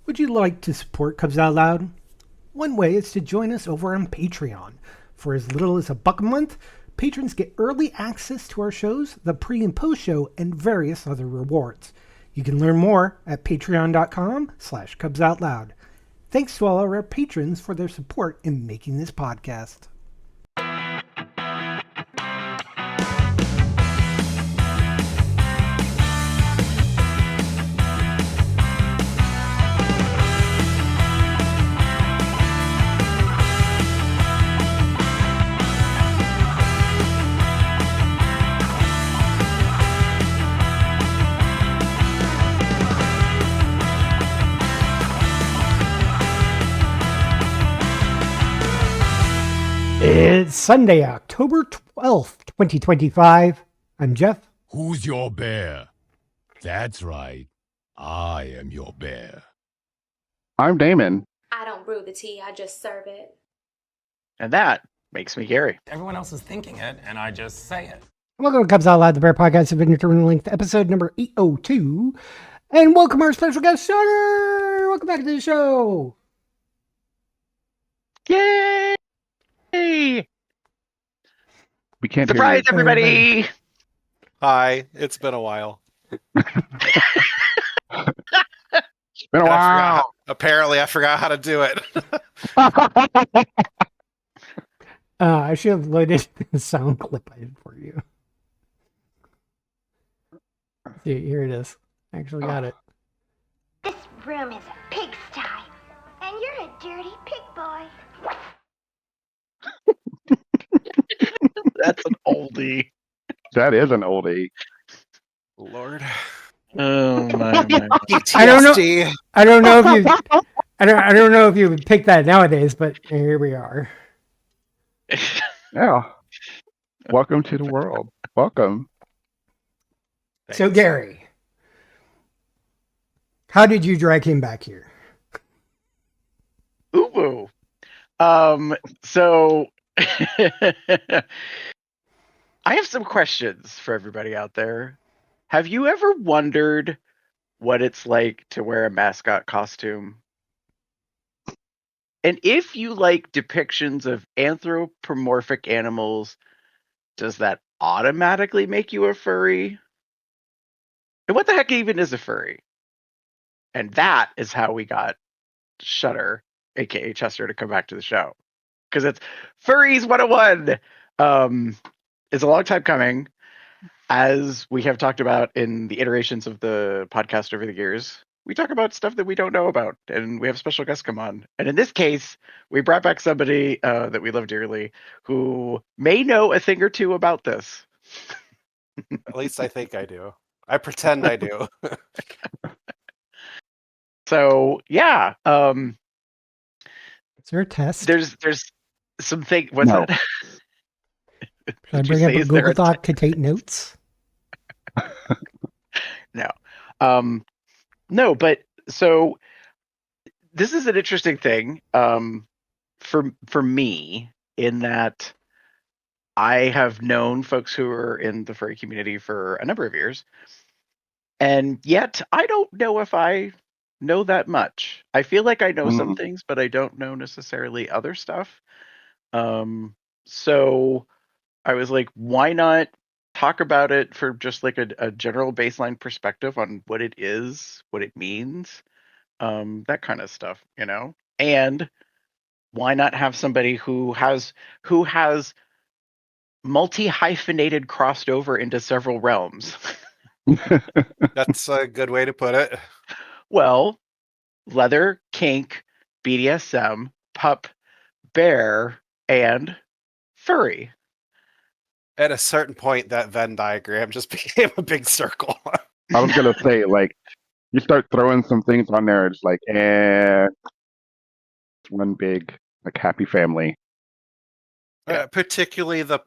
Would you like to support Cubs Out Loud? One way is to join us over on Patreon. For as little as $1 a month, patrons get early access to our shows, the pre and post show, and various other rewards. You can learn more at patreon.com/Cubs Out Loud. Thanks to all our patrons for their support in making this podcast. It's Sunday, October 12th, 2025. I'm Jeff. Who's your bear? That's right. I am your bear. I'm Damon. I don't brew the tea, I just serve it. And that makes me Gary. Everyone else is thinking it, and I just say it. Welcome to Cubs Out Loud, the Bear Podcast of Indeterminate Length, episode number 802. And welcome our special guest, Sutter. Welcome back to the show. Yay! We can't Surprise, hear you. everybody! Hi, it's been a while. It's been a while. Apparently, I forgot how to do it. I should have loaded the sound clip I did for you. See, here it is. I actually got it. This room is a pigsty, and you're a dirty pig boy. That's an oldie. That is an oldie. Lord. Oh my. I don't know. PTSD. I don't know if you. I don't know if you would pick that nowadays, but here we are. Yeah. Welcome to the world. Welcome. So Thanks. Gary, how did you drag him back here? Ooh. So I have some questions for everybody out there. Have you ever wondered what it's like to wear a mascot costume? And if you like depictions of anthropomorphic animals, does that automatically make you a furry? And what the heck even is a furry? And that is how we got Shutter, aka Chester, to come back to the show. Because it's Furries 101. It's a long time coming. As we have talked about in the iterations of the podcast over the years, we talk about stuff that we don't know about, and we have special guests come on. And in this case, we brought back somebody that we love dearly who may know a thing or two about this. At least I think I do. I pretend I do. So yeah, Is there a test? there's some thing. What's No. that? Should I Did you bring up say, a is there Google a Doc to take notes? No. No, but so this is an interesting thing for me in that I have known folks who are in the furry community for a number of years, and yet I don't know if I know that much. I feel like I know some things, but I don't know necessarily other stuff. So I was like, why not talk about it for just like a general baseline perspective on what it is, what it means, that kind of stuff, you know? And why not have somebody who has multi-hyphenated crossed over into several realms? That's a good way to put it. Well, leather, kink, BDSM, pup, bear, and furry. At a certain point, that Venn diagram just became a big circle. I was gonna say, like, you start throwing some things on there, it's like, one big like happy family. Particularly the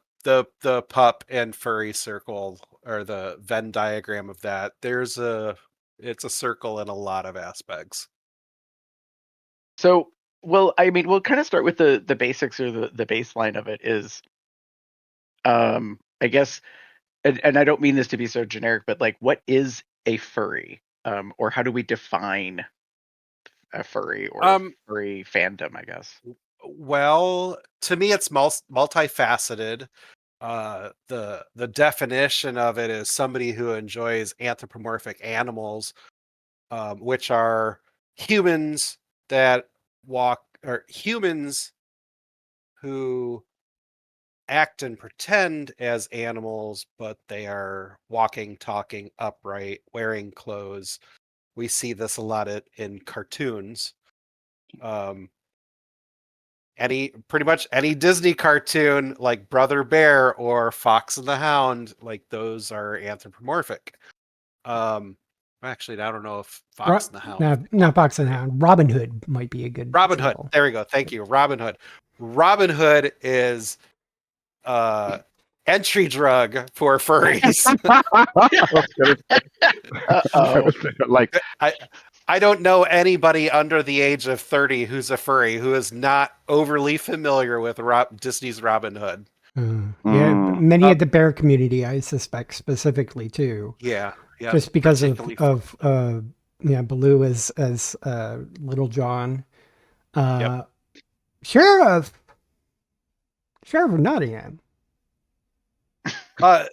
pup and furry circle, or the Venn diagram of that. It's a circle in a lot of aspects. So, well, I mean, we'll kind of start with the basics, or the baseline of it is, I guess, and I don't mean this to be so generic, but like, what is a furry? Or how do we define a furry or furry fandom, I guess. Well, to me, it's multifaceted. The definition of it is somebody who enjoys anthropomorphic animals, which are humans that walk, or humans who act and pretend as animals, but they are walking, talking, upright, wearing clothes. We see this a lot in cartoons. Pretty much any Disney cartoon like Brother Bear or Fox and the Hound, like those are anthropomorphic. Actually, I don't know if Fox and the Hound. No, not Fox and the Hound. Robin Hood might be a good Robin Hood. example. There we go. Thank you. Robin Hood. Robin Hood is entry drug for furries. Like, I don't know anybody under the age of 30 who's a furry who is not overly familiar with Disney's Robin Hood. Yeah, many of the bear community, I suspect, specifically too. Yeah, just because of Baloo as Little John, Sheriff of Nottingham.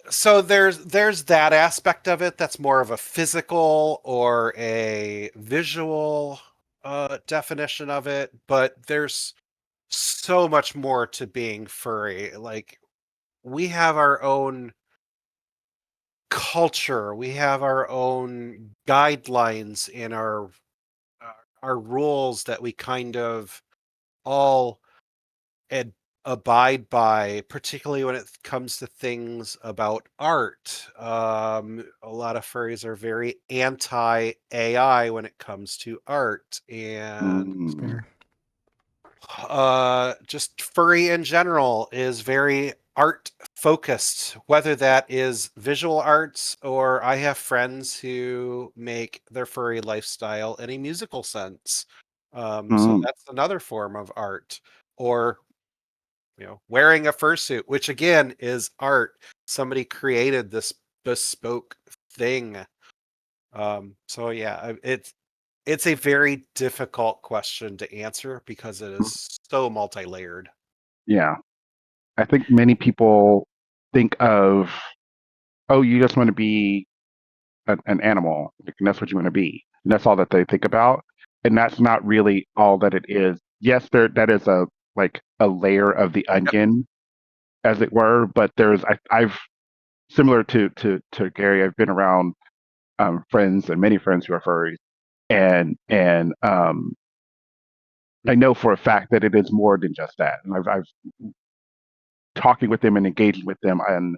So there's that aspect of it that's more of a physical or a visual definition of it, but there's so much more to being furry. Like, we have our own culture, we have our own guidelines in our rules that we kind of all abide by, particularly when it comes to things about art. A lot of furries are very anti AI when it comes to art, and just furry in general is very art focused, whether that is visual arts, or I have friends who make their furry lifestyle in a musical sense. So that's another form of art. Or wearing a fursuit, which again is art. Somebody created this bespoke thing. So yeah, it's a very difficult question to answer because it is so multi-layered. Yeah. I think many people think of, oh, you just want to be an animal, and that's what you want to be. And that's all that they think about. And that's not really all that it is. Yes, that is a layer of the onion, as it were. But I've similar to Gary, I've been around friends and many friends who are furries, and I know for a fact that it is more than just that. And I've talking with them and engaging with them and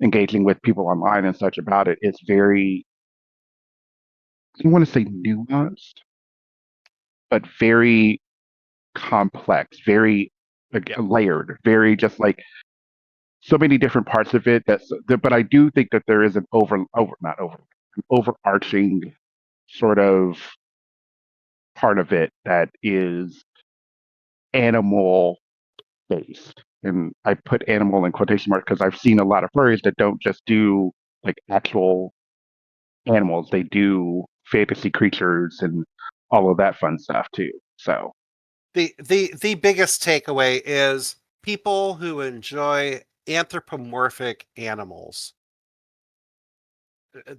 engaging with people online and such about it. It's very, I don't want to say nuanced, but very complex, very layered, very just like so many different parts of it. But I do think that there is an an overarching sort of part of it that is animal based. And I put animal in quotation marks because I've seen a lot of furries that don't just do like actual animals, they do fantasy creatures and all of that fun stuff too. So the biggest takeaway is people who enjoy anthropomorphic animals.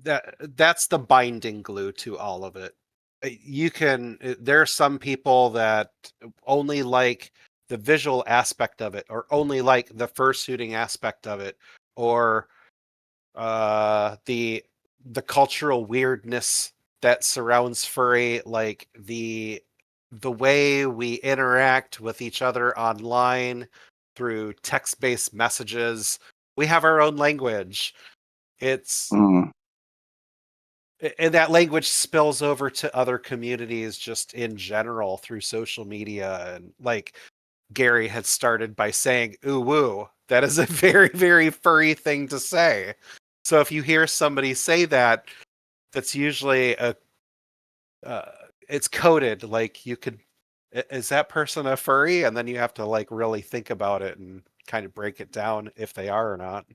That's the binding glue to all of it. There are some people that only like the visual aspect of it, or only like the fursuiting aspect of it, or the cultural weirdness that surrounds furry, like the way we interact with each other online through text-based messages. We have our own language. It's and that language spills over to other communities just in general through social media. And like Gary had started by saying, ooh woo, that is a very, very furry thing to say. So if you hear somebody say that, that's usually it's coded. Like, is that person a furry? And then you have to like really think about it and kind of break it down if they are or not.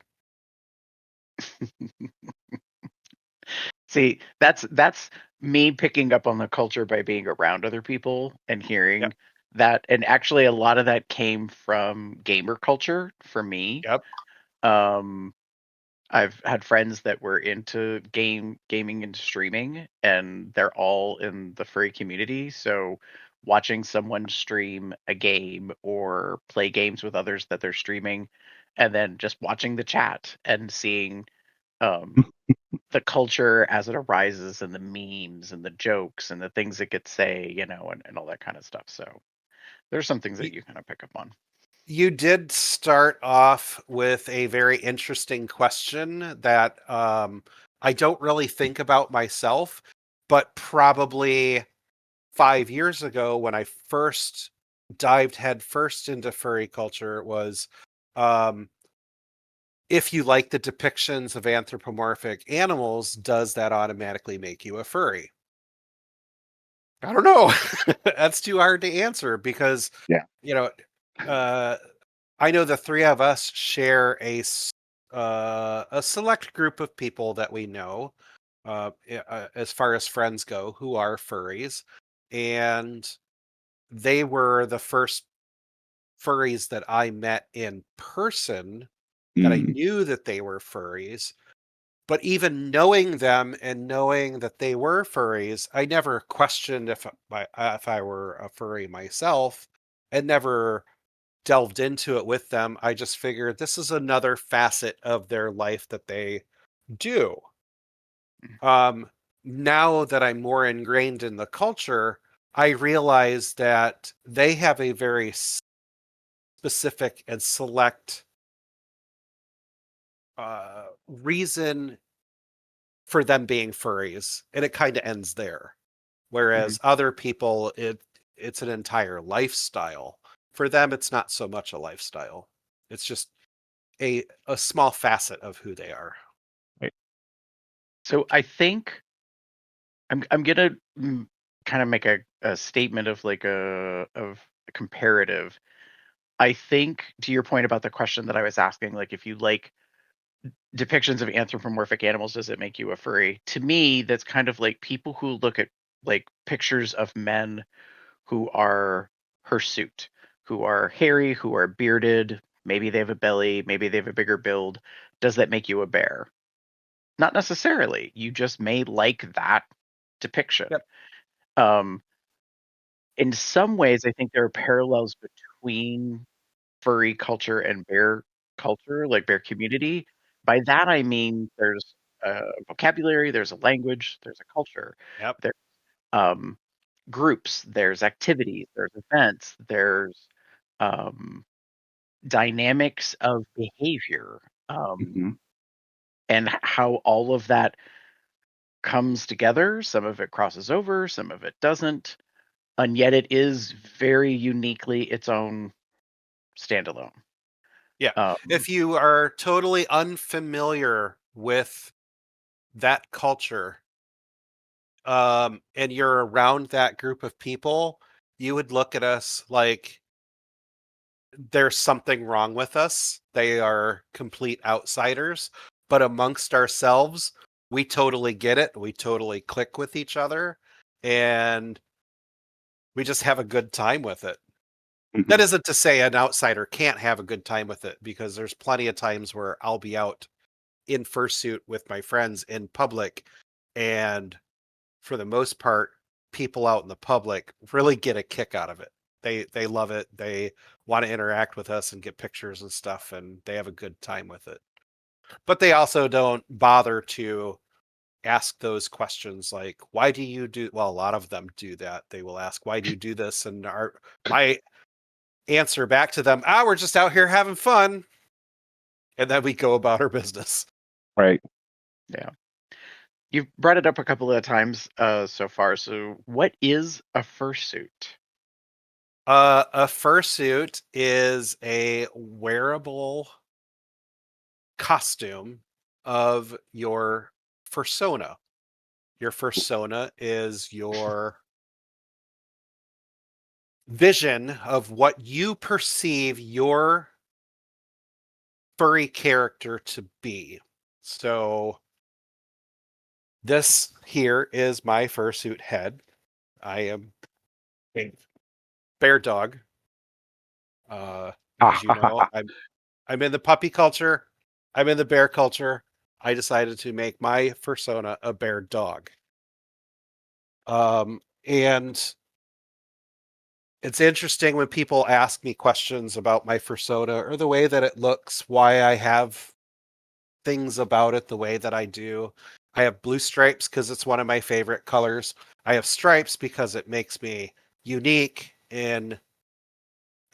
See, that's me picking up on the culture by being around other people and hearing Yep. that. And actually, a lot of that came from gamer culture for me. Yep. Um, I've had friends that were into gaming and streaming, and they're all in the furry community. So watching someone stream a game or play games with others that they're streaming, and then just watching the chat and seeing um, the culture as it arises and the memes and the jokes and the things it could say, and all that kind of stuff. So there's some things that you kind of pick up on. You did start off with a very interesting question that I don't really think about myself, but probably 5 years ago when I first dived headfirst into furry culture was um, if you like the depictions of anthropomorphic animals, does that automatically make you a furry? I don't know. That's too hard to answer because, Yeah. you know, uh, I know the three of us share a select group of people that we know, as far as friends go, who are furries, and they were the first furries that I met in person that I Mm. knew that they were furries. But even knowing them and knowing that they were furries, I never questioned if I were a furry myself, and never delved into it with them. I just figured this is another facet of their life that they do. Um, Now that I'm more ingrained in the culture, I realize that they have a very specific and select reason for them being furries, and it kind of ends there. Whereas other people, it's an entire lifestyle. For them, it's not so much a lifestyle. It's just a small facet of who they are. Right. So I think I'm gonna kind of make a statement of like a comparative. I think to your point about the question that I was asking, like if you like depictions of anthropomorphic animals, does it make you a furry? To me, that's kind of like people who look at like pictures of men who are hirsute, who are hairy, who are bearded, maybe they have a belly, maybe they have a bigger build. Does that make you a bear? Not necessarily. You just may like that depiction. Yep. Um, in some ways, I think there are parallels between furry culture and bear culture, like bear community. By that, I mean there's a vocabulary, there's a language, there's a culture, Yep. there's um, groups, there's activities, there's events, there's um, dynamics of behavior, Hmm. and how all of that comes together. Some of it crosses over, some of it doesn't, and yet it is very uniquely its own standalone. Yeah. Um, If you are totally unfamiliar with that culture, and you're around that group of people, you would look at us like there's something wrong with us. They are complete outsiders. But amongst ourselves, we totally get it. We totally click with each other. And we just have a good time with it. That Hmm. isn't to say an outsider can't have a good time with it, because there's plenty of times where I'll be out in fursuit with my friends in public, and for the most part, people out in the public really get a kick out of it. They love it. They want to interact with us and get pictures and stuff, and they have a good time with it. But they also don't bother to ask those questions like, why do you do, well, a lot of them do that. They will ask, why do you do this? And my answer back to them, we're just out here having fun. And then we go about our business. Right. yeah. You've brought it up a couple of times so far. So, what is a fursuit? A fursuit is a wearable costume of your fursona. Your fursona is your vision of what you perceive your furry character to be. So This here is my fursuit head. I am a bear dog. As you know, I'm in the puppy culture. I'm in the bear culture. I decided to make my fursona a bear dog. And it's interesting when people ask me questions about my fursona or the way that it looks, why I have things about it the way that I do. I have blue stripes because it's one of my favorite colors. I have stripes because it makes me unique in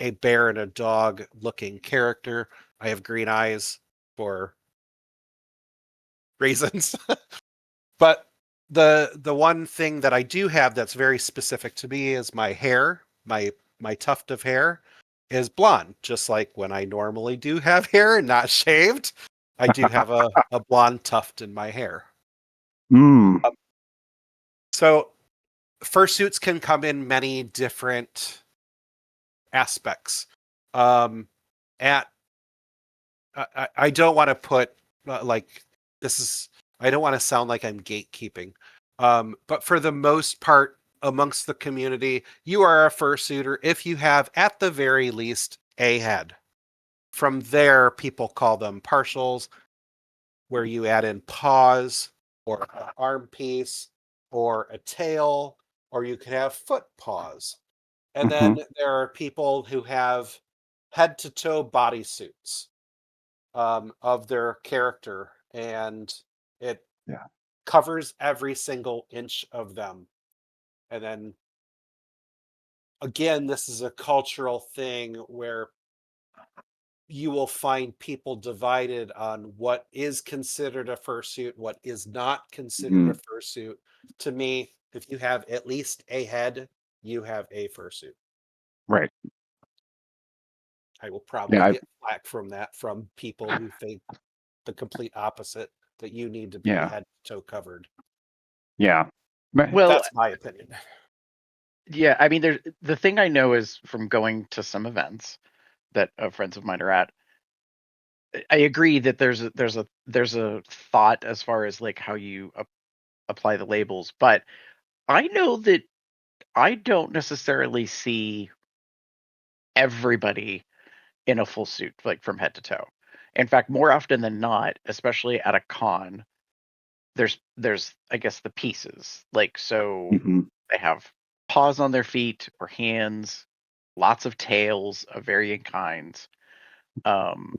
a bear and a dog looking character. I have green eyes for reasons. But the one thing that I do have that's very specific to me is my hair. My tuft of hair is blonde, just like when I normally do have hair and not shaved. I do have a blonde tuft in my hair. Mm. So fursuits can come in many different aspects. At I don't want to put like this is. I don't want to sound like I'm gatekeeping, but for the most part, amongst the community, you are a fursuiter if you have, at the very least, a head. From there, people call them partials, where you add in paws or an arm piece or a tail, or you can have foot paws. And Mm-hmm. then there are people who have head to toe bodysuits of their character, and it Yeah. covers every single inch of them. And then again, this is a cultural thing where you will find people divided on what is considered a fursuit, what is not considered a Mm. fursuit. To me, if you have at least a head, you have a fursuit. Right. I will probably Yeah. get flack from that from people who think the complete opposite, that you need to be Yeah. head to toe covered. Yeah. But- Well, That's my opinion. yeah, I mean, the thing I know is from going to some events that friends of mine are at. I agree that there's a thought as far as like how you apply the labels, but I know that I don't necessarily see everybody in a full suit, like from head to toe. In fact, more often than not, especially at a con, there's I guess the pieces. Like so Mhm. they have paws on their feet or hands, lots of tails of varying kinds. Um,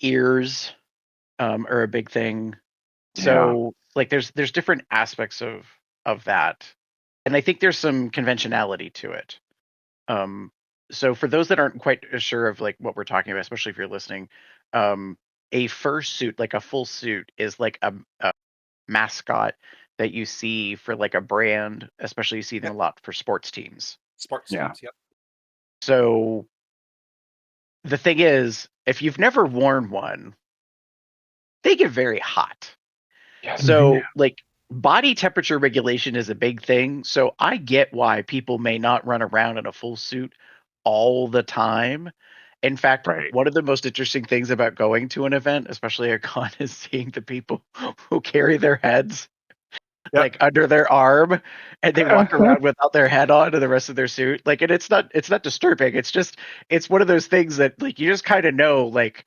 ears are a big thing. Yeah. So like there's different aspects of that. And I think there's some conventionality to it. Um, so for those that aren't quite sure of like what we're talking about, especially if you're listening, um, a fursuit, like a full suit, is like a mascot that you see for like a brand, especially you see them Yep. a lot for sports teams. Sports Yeah. teams, yep. So the thing is, if you've never worn one, they get very hot. Yes. So like body temperature regulation is a big thing. So I get why people may not run around in a full suit all the time. In fact, Right. one of the most interesting things about going to an event, especially a con, is seeing the people who carry their heads Yep. like under their arm and they walk around without their head on and the rest of their suit. Like, and it's not disturbing. It's just it's one of those things that like you just kind of know, like,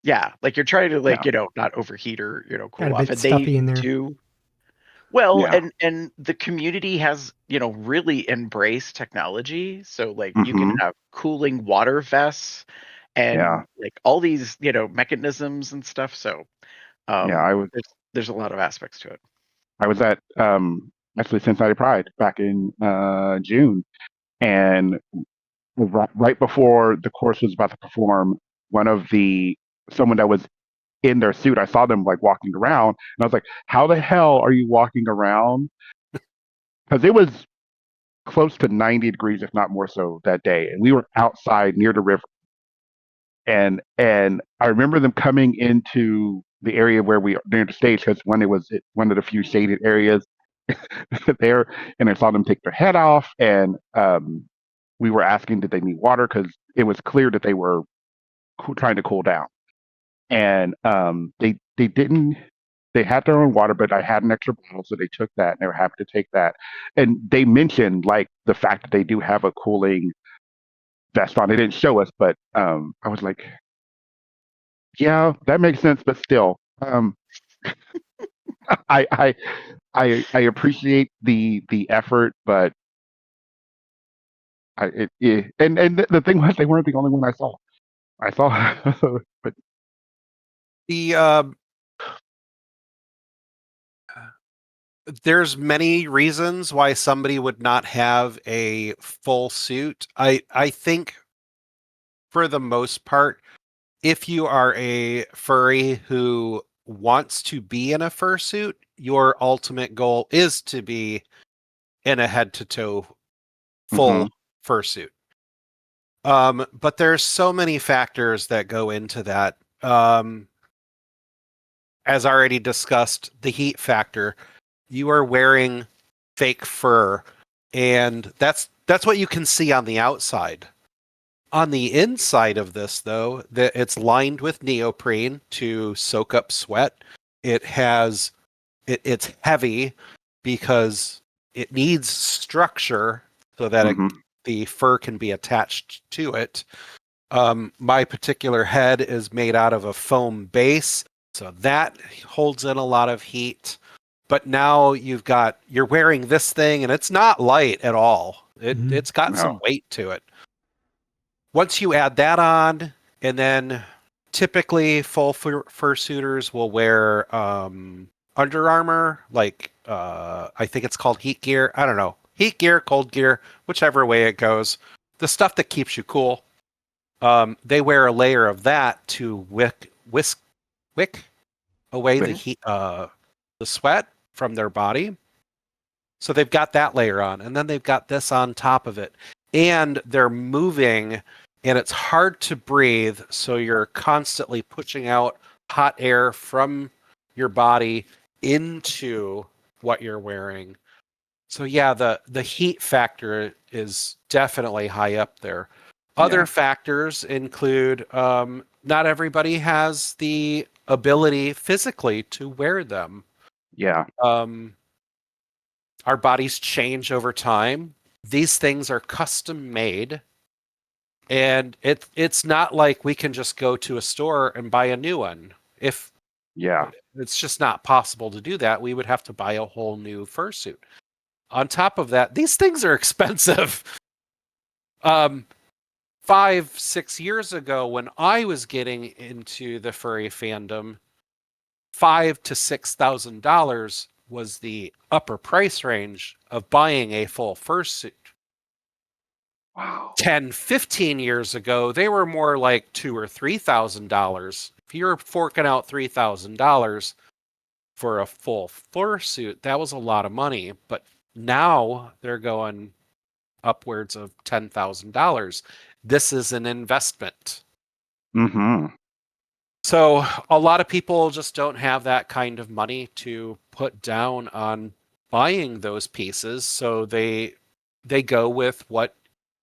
yeah, like you're trying to like, Yeah. not overheat or, Got cool a off. bit And they stuffy in there. do well, Yeah. and the community has, really embraced technology. So like you can Mhm. have cooling water vests Yeah. and like all these, mechanisms and stuff. So Yeah. there's a lot of aspects to it. I was at actually Cincinnati Pride back in June, and right before the course was about to perform, one of the someone that was in their suit, I saw them like walking around, and I was like, "How the hell are you walking around?" Because it was close to 90 degrees, if not more so, that day, and we were outside near the river. And I remember them coming into the area where we near the stage, because when it was one of the few shaded areas there, and I saw them take their head off, and we were asking did they need water, because it was clear that they were trying to cool down, and they didn't. they had their own water, but I had an extra bottle, so they took that and they were happy to take that. And they mentioned like the fact that they do have a cooling vest on. They didn't show us, but I was like, yeah, that makes sense, but still, I I I appreciate the effort, but and the thing was they weren't the only one I saw. I saw, but The there's many reasons why somebody would not have a full suit. I think for the most part, if you are a furry who wants to be in a fursuit, your ultimate goal is to be in a head to toe hmm full fursuit. But there's so many factors that go into that. As already discussed, the heat factor. You are wearing fake fur, and that's what you can see on the outside. On the inside of this, though, it's lined with neoprene to soak up sweat. It's heavy because it needs structure so that hmm the fur can be attached to it. My particular head is made out of a foam base, so that holds in a lot of heat. But now you're wearing this thing, and it's not light at all. It's got some no, weight to it. Once you add that on, and then typically full fursuiters will wear Under Armour, like I think it's called heat gear. I don't know, heat gear, cold gear, whichever way it goes. The stuff that keeps you cool. They wear a layer of that to wick away the Wait, heat, the sweat from their body. So they've got that layer on, and then they've got this on top of it, and they're moving, and it's hard to breathe. So you're constantly pushing out hot air from your body into what you're wearing. So yeah, the heat factor is definitely high up there. Other yeah, factors include not everybody has the ability physically to wear them. yeah, Um, our bodies change over time. These things are custom made, and it's not like we can just go to a store and buy a new one. If yeah, it's just not possible to do that, we would have to buy a whole new fursuit. On top of that, these things are expensive. Um, 5, 6 years ago, when I was getting into the furry fandom, $5,000 to $6,000 was the upper price range of buying a full fursuit. wow, 10, 15 years ago, they were more like $2,000 or $3,000. If you're forking out $3,000 for a full fursuit, that was a lot of money. But now they're going upwards of $10,000. This is an investment. hmm So a lot of people just don't have that kind of money to put down on buying those pieces. So they go with what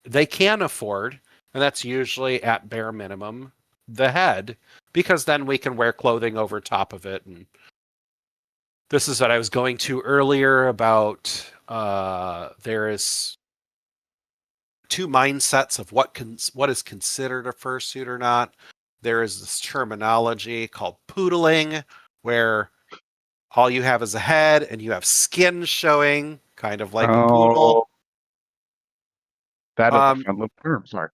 they can afford, and that's usually at bare minimum the head, because then we can wear clothing over top of it. And this is what I was going to earlier about there is two mindsets of what is considered a fursuit or not. There is this terminology called poodling, where all you have is a head and you have skin showing, kind of like a poodle. Oh, that is a Um, fun little term. Sorry.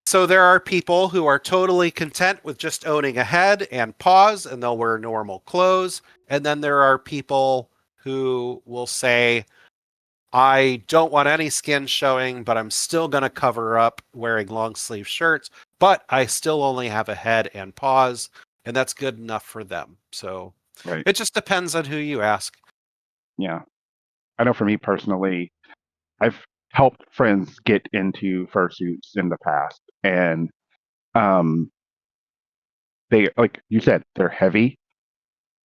so there are people who are totally content with just owning a head and paws, and they'll wear normal clothes. And then there are people who will say, I don't want any skin showing, but I'm still going to cover up wearing long sleeve shirts, but I still only have a head and paws, and that's good enough for them. So Right. it just depends on who you ask. Yeah. I know for me personally, I've helped friends get into fursuits in the past, and um, they, like you said, they're heavy,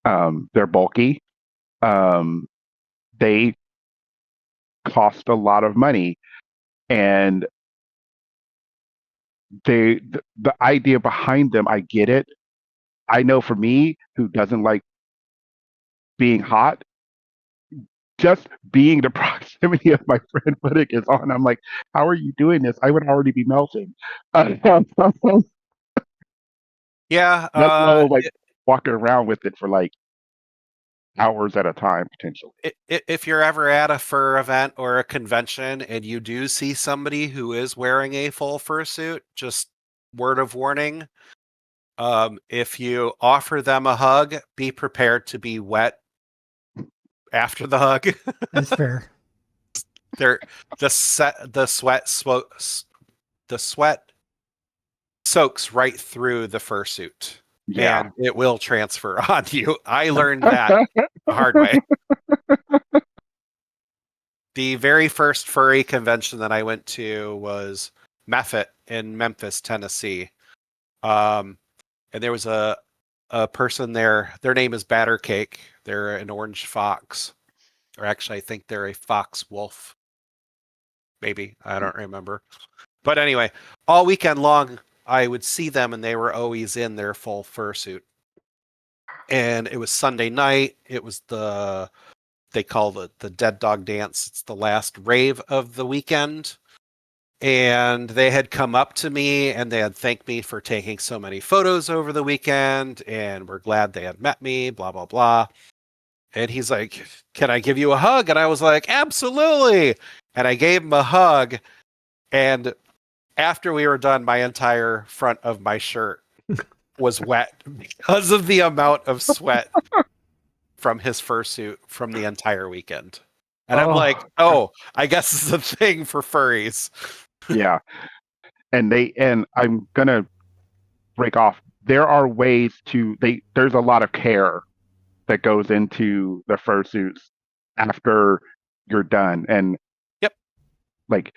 they're bulky, um, they cost a lot of money, and the idea behind them, I get it. I know for me, who doesn't like being hot, just being the proximity of my friend putting is on. I'm like, how are you doing this? I would already be melting. Yeah, Let alone like walking around with it for like hours at a time potentially. if you're ever at a fur event or a convention and you do see somebody who is wearing a full fursuit, just word of warning. If you offer them a hug, be prepared to be wet after the hug. That's fair. The sweat soaks right through the fursuit, Yeah. and it will transfer on you. I learned that the hard way. The very first furry convention that I went to was Meffet in Memphis, Tennessee. And there was a person there. Their name is Batter Cake. They're an orange fox, or actually, I think they're a fox wolf. Maybe I don't remember. But anyway, all weekend long, I would see them, and they were always in their full fursuit. And it was Sunday night. It was they call the Dead Dog Dance. It's the last rave of the weekend. And they had come up to me and they had thanked me for taking so many photos over the weekend and were glad they had met me, blah, blah, blah. And he's like, can I give you a hug? And I was like, absolutely. And I gave him a hug. And after we were done, my entire front of my shirt was wet because of the amount of sweat from his fursuit from the entire weekend. And I'm like, oh, I guess it's a thing for furries. Yeah. And I'm gonna break off. There are ways there's a lot of care that goes into the fursuits after you're done. And yep. Like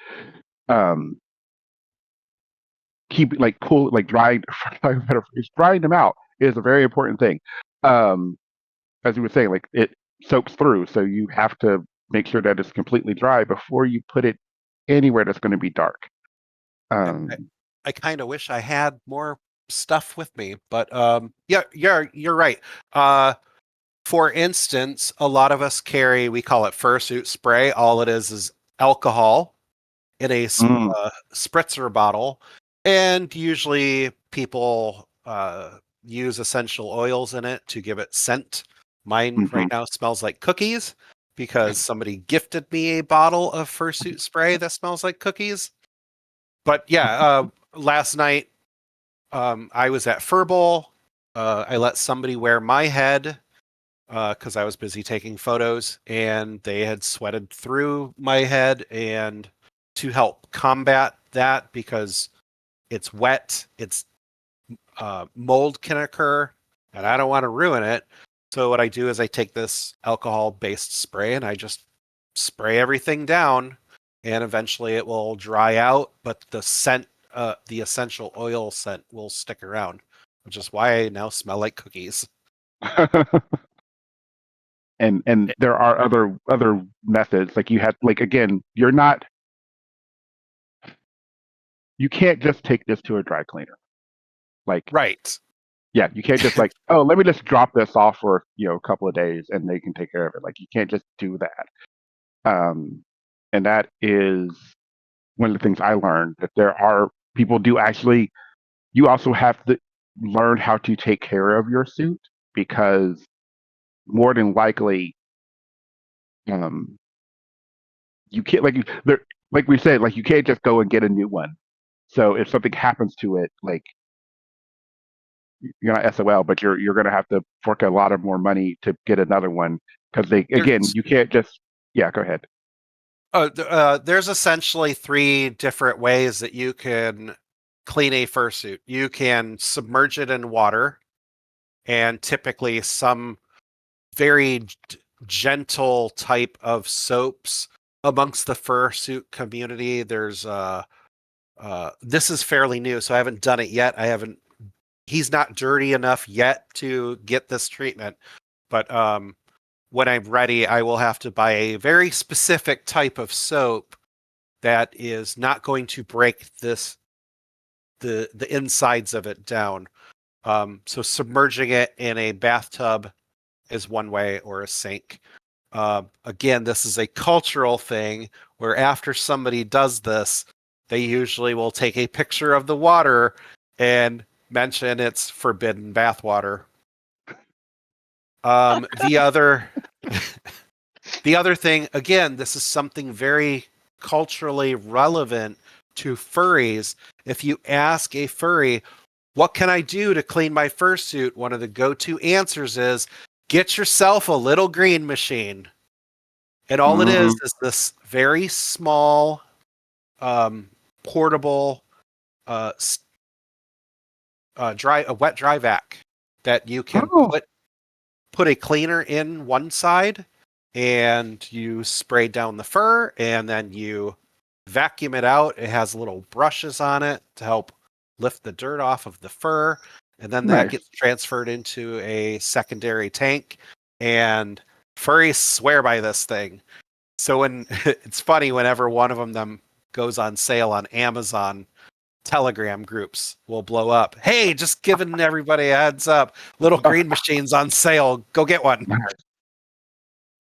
keep like cool, like drying them out is a very important thing. As you were saying, like it soaks through, so you have to make sure that it's completely dry before you put it anywhere that's going to be dark. I kind of wish I had more stuff with me, but yeah, you're right. For instance, a lot of us carry, we call it fursuit spray. All it is alcohol in a spritzer bottle, and usually people use essential oils in it to give it scent. Mine right now smells like cookies because somebody gifted me a bottle of fursuit spray that smells like cookies. But yeah, last night I was at Fur Bowl. I let somebody wear my head because I was busy taking photos, and they had sweated through my head. And to help combat that, because it's wet, it's mold can occur, and I don't want to ruin it. So what I do is I take this alcohol-based spray and I just spray everything down, and eventually it will dry out, but the scent, the essential oil scent, will stick around, which is why I now smell like cookies. And there are other methods. Like you have, like, again, you can't just take this to a dry cleaner. Like, right. Yeah, you can't just like, oh, let me just drop this off for a couple of days and they can take care of it. Like, you can't just do that. And that is one of the things I learned, that there are people do actually. You also have to learn how to take care of your suit, because more than likely, you can't, like we said, like you can't just go and get a new one. So if something happens to it, like, you're not SOL, but you're going to have to fork a lot of more money to get another one, because you can't just. Yeah, go ahead. There's essentially 3 different ways that you can clean a fursuit. You can submerge it in water, and typically some very gentle type of soaps amongst the fursuit community. There's this is fairly new, so I haven't done it yet. He's not dirty enough yet to get this treatment, but when I'm ready, I will have to buy a very specific type of soap that is not going to break the insides of it down. So submerging it in a bathtub is one way, or a sink. Again, this is a cultural thing where after somebody does this, they usually will take a picture of the water and mention it's forbidden bathwater. The other thing, again, this is something very culturally relevant to furries. If you ask a furry, what can I do to clean my fursuit? One of the go-to answers is, get yourself a little green machine. And all it is this very small, portable, a wet dry vac that you can put a cleaner in one side, and you spray down the fur, and then you vacuum it out. It has little brushes on it to help lift the dirt off of the fur, and then that gets transferred into a secondary tank. And furries swear by this thing. So when it's funny, whenever one of them goes on sale on Amazon, Telegram groups will blow up. Hey, just giving everybody a heads up. Little green machines on sale. Go get one.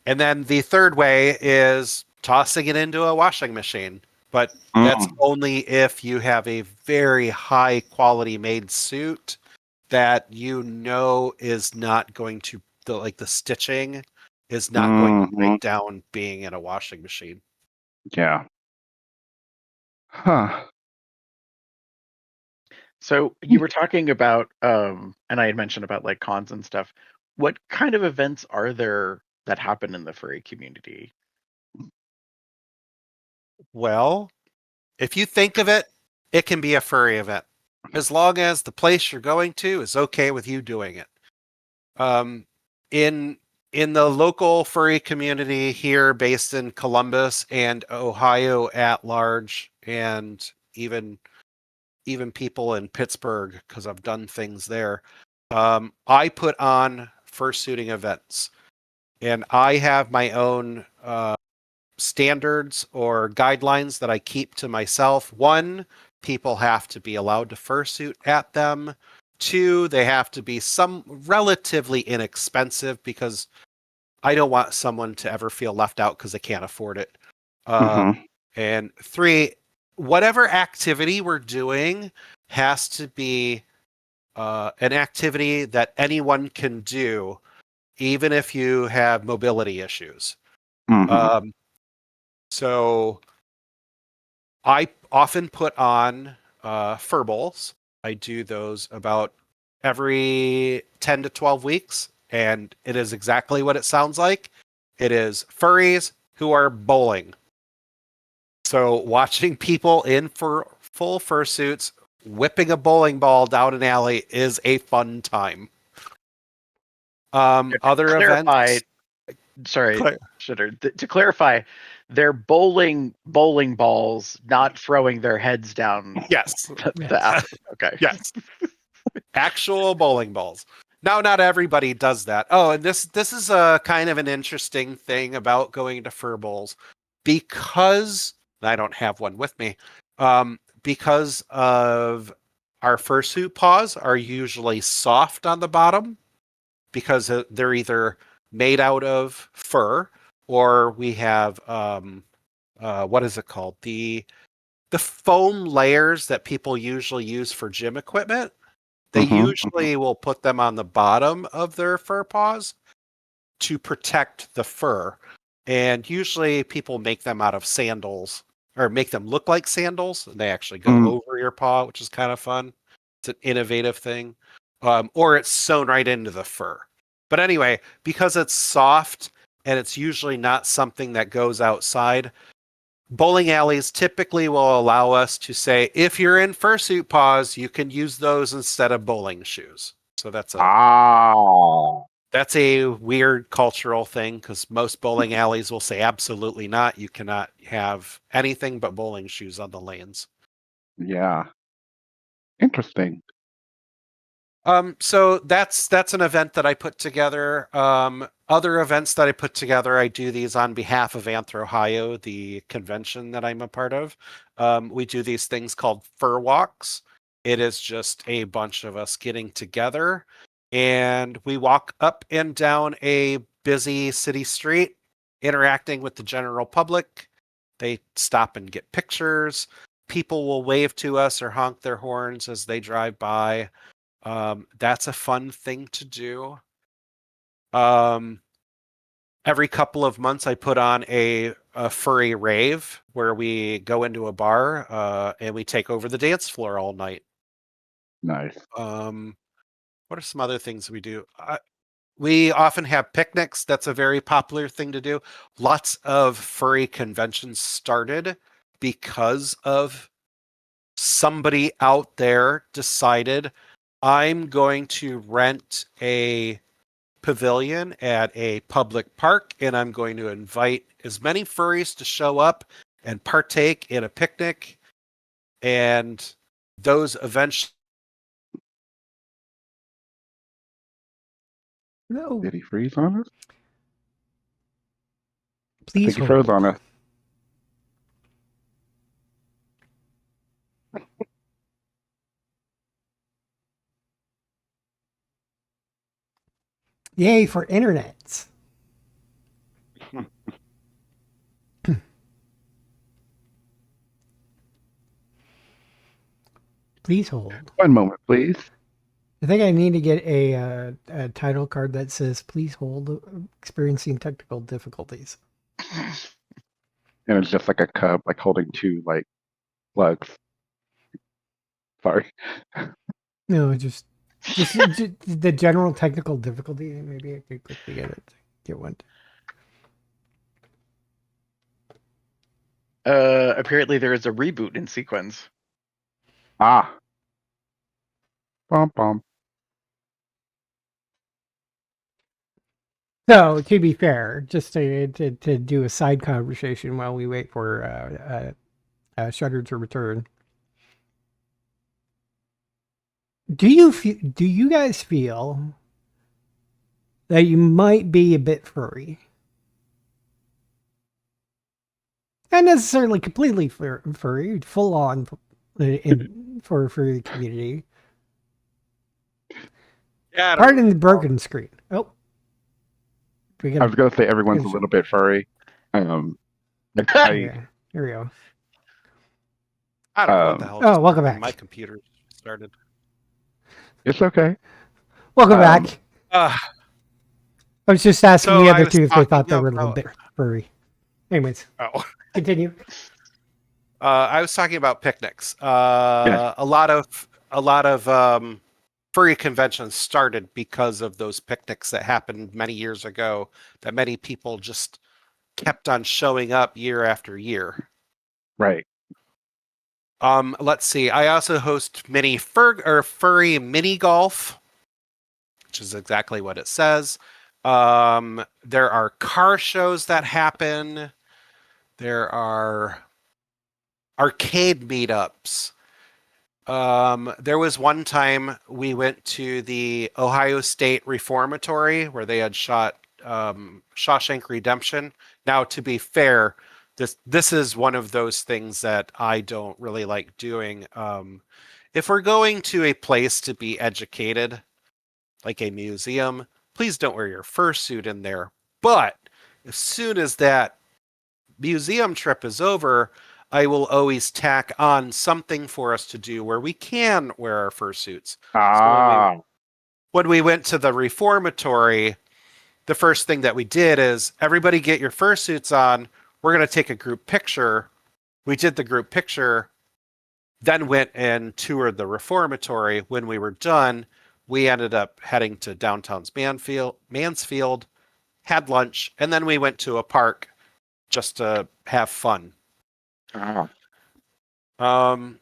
And then the third way is tossing it into a washing machine. But that's only if you have a very high quality made suit that is not going to, the stitching is not going to break down being in a washing machine. Yeah. Huh. So you were talking about, and I had mentioned about like cons and stuff. What kind of events are there that happen in the furry community? Well, if you think of it, it can be a furry event, as long as the place you're going to is okay with you doing it. In the local furry community here, based in Columbus and Ohio at large, and even people in Pittsburgh, because I've done things there, I put on fursuiting events, and I have my own standards or guidelines that I keep to myself. One, people have to be allowed to fursuit at them. Two, they have to be some relatively inexpensive, because I don't want someone to ever feel left out because they can't afford it. And three, whatever activity we're doing has to be an activity that anyone can do, even if you have mobility issues. So I often put on fur bowls. I do those about every 10 to 12 weeks, and it is exactly what it sounds like. It is furries who are bowling. So watching people in full fursuits whipping a bowling ball down an alley is a fun time. Other events. Sorry, Shitter. To clarify, they're bowling balls, not throwing their heads down. Yes. The alley. Okay. Yes. Actual bowling balls. Now, not everybody does that. Oh, and this is a kind of an interesting thing about going to fur bowls, because I don't have one with me. Because of our fursuit paws are usually soft on the bottom, because they're either made out of fur, or we have what is it called? The foam layers that people usually use for gym equipment. They usually will put them on the bottom of their fur paws to protect the fur. And usually people make them out of sandals, or make them look like sandals. And they actually go over your paw, which is kind of fun. It's an innovative thing. Or it's sewn right into the fur. But anyway, because it's soft and it's usually not something that goes outside, bowling alleys typically will allow us to say, if you're in fursuit paws, you can use those instead of bowling shoes. So that's a weird cultural thing, because most bowling alleys will say absolutely not. You cannot have anything but bowling shoes on the lanes. Yeah. Interesting. So that's an event that I put together. Other events that I put together, I do these on behalf of Anthro Ohio, the convention that I'm a part of. We do these things called fur walks. It is just a bunch of us getting together and we walk up and down a busy city street, interacting with the general public. They stop and get pictures. People will wave to us or honk their horns as they drive by. That's a fun thing to do. Every couple of months, I put on a furry rave where we go into a bar and we take over the dance floor all night. Nice. What are some other things we do? We often have picnics. That's a very popular thing to do. Lots of furry conventions started because of somebody out there decided, I'm going to rent a pavilion at a public park and I'm going to invite as many furries to show up and partake in a picnic. And those events. No. Did he freeze on us? I Please think he froze hold. on us. Yay for internet. Please hold. One moment, please. I think I need to get a title card that says, please hold, experiencing technical difficulties. And it's just like a cub, like holding two like slugs. Sorry. No, just the general technical difficulty. Maybe I could quickly get one. Apparently there is a reboot in sequence. Ah. Bum bum. So, to be fair, just to do a side conversation while we wait for Shutter to return. Do you guys feel that you might be a bit furry? Not necessarily completely furry, full on for furry community. Yeah, Pardon the broken screen. Oh. I was gonna say everyone's a little bit furry. Yeah, here we go. I don't know what the hell. Oh, welcome back. My computer started. It's okay. Welcome back. I I was just asking so the I other was two if they thought talking they were a little about- bit furry. Anyways, continue. I was talking about picnics. A lot of furry conventions started because of those picnics that happened many years ago. That many people just kept on showing up year after year. Right. Let's see. I also host furry mini golf, which is exactly what it says. There are car shows that happen. There are arcade meetups. There was one time we went to the Ohio State Reformatory where they had shot Shawshank Redemption. Now, to be fair, this is one of those things that I don't really like doing. If we're going to a place to be educated, like a museum, please don't wear your fursuit in there. But as soon as that museum trip is over, I will always tack on something for us to do where we can wear our fursuits. Ah. So when we went to the reformatory, the first thing that we did is everybody get your fursuits on. We're going to take a group picture. We did the group picture, then went and toured the reformatory. When we were done, we ended up heading to downtown's Mansfield, had lunch, and then we went to a park just to have fun. Ah.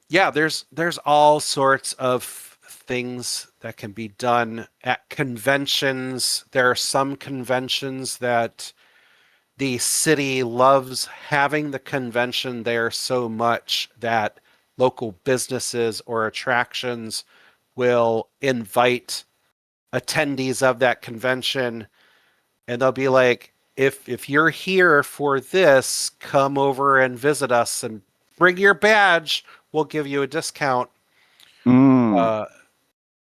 Yeah, there's all sorts of things that can be done at conventions. There are some conventions that the city loves having the convention there so much that local businesses or attractions will invite attendees of that convention, and they'll be like, if you're here for this, come over and visit us and bring your badge. We'll give you a discount. Mm.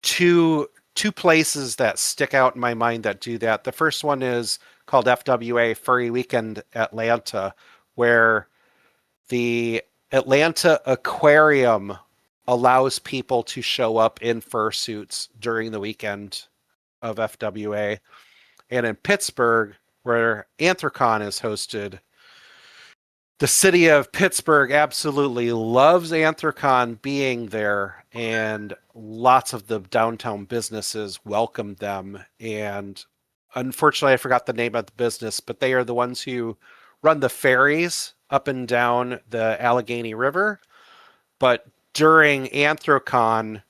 To two places that stick out in my mind that do that. The first one is called FWA Furry Weekend Atlanta, where the Atlanta Aquarium allows people to show up in fursuits during the weekend of FWA. And in Pittsburgh, where Anthrocon is hosted, the city of Pittsburgh absolutely loves Anthrocon being there, and lots of the downtown businesses welcome them. And unfortunately, I forgot the name of the business, but they are the ones who run the ferries up and down the Allegheny River. But during Anthrocon,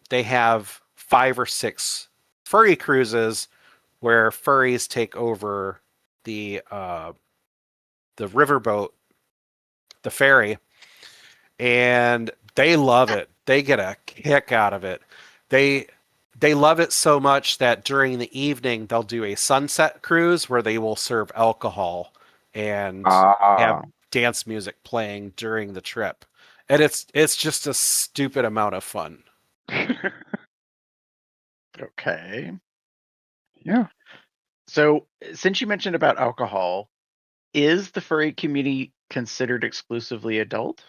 they have 5 or 6 furry cruises where furries take over the riverboat, the ferry, and they love it. They get a kick out of it. They love it so much that during the evening they'll do a sunset cruise where they will serve alcohol and have dance music playing during the trip. And it's just a stupid amount of fun. Okay. Yeah. So, since you mentioned about alcohol, is the furry community considered exclusively adult?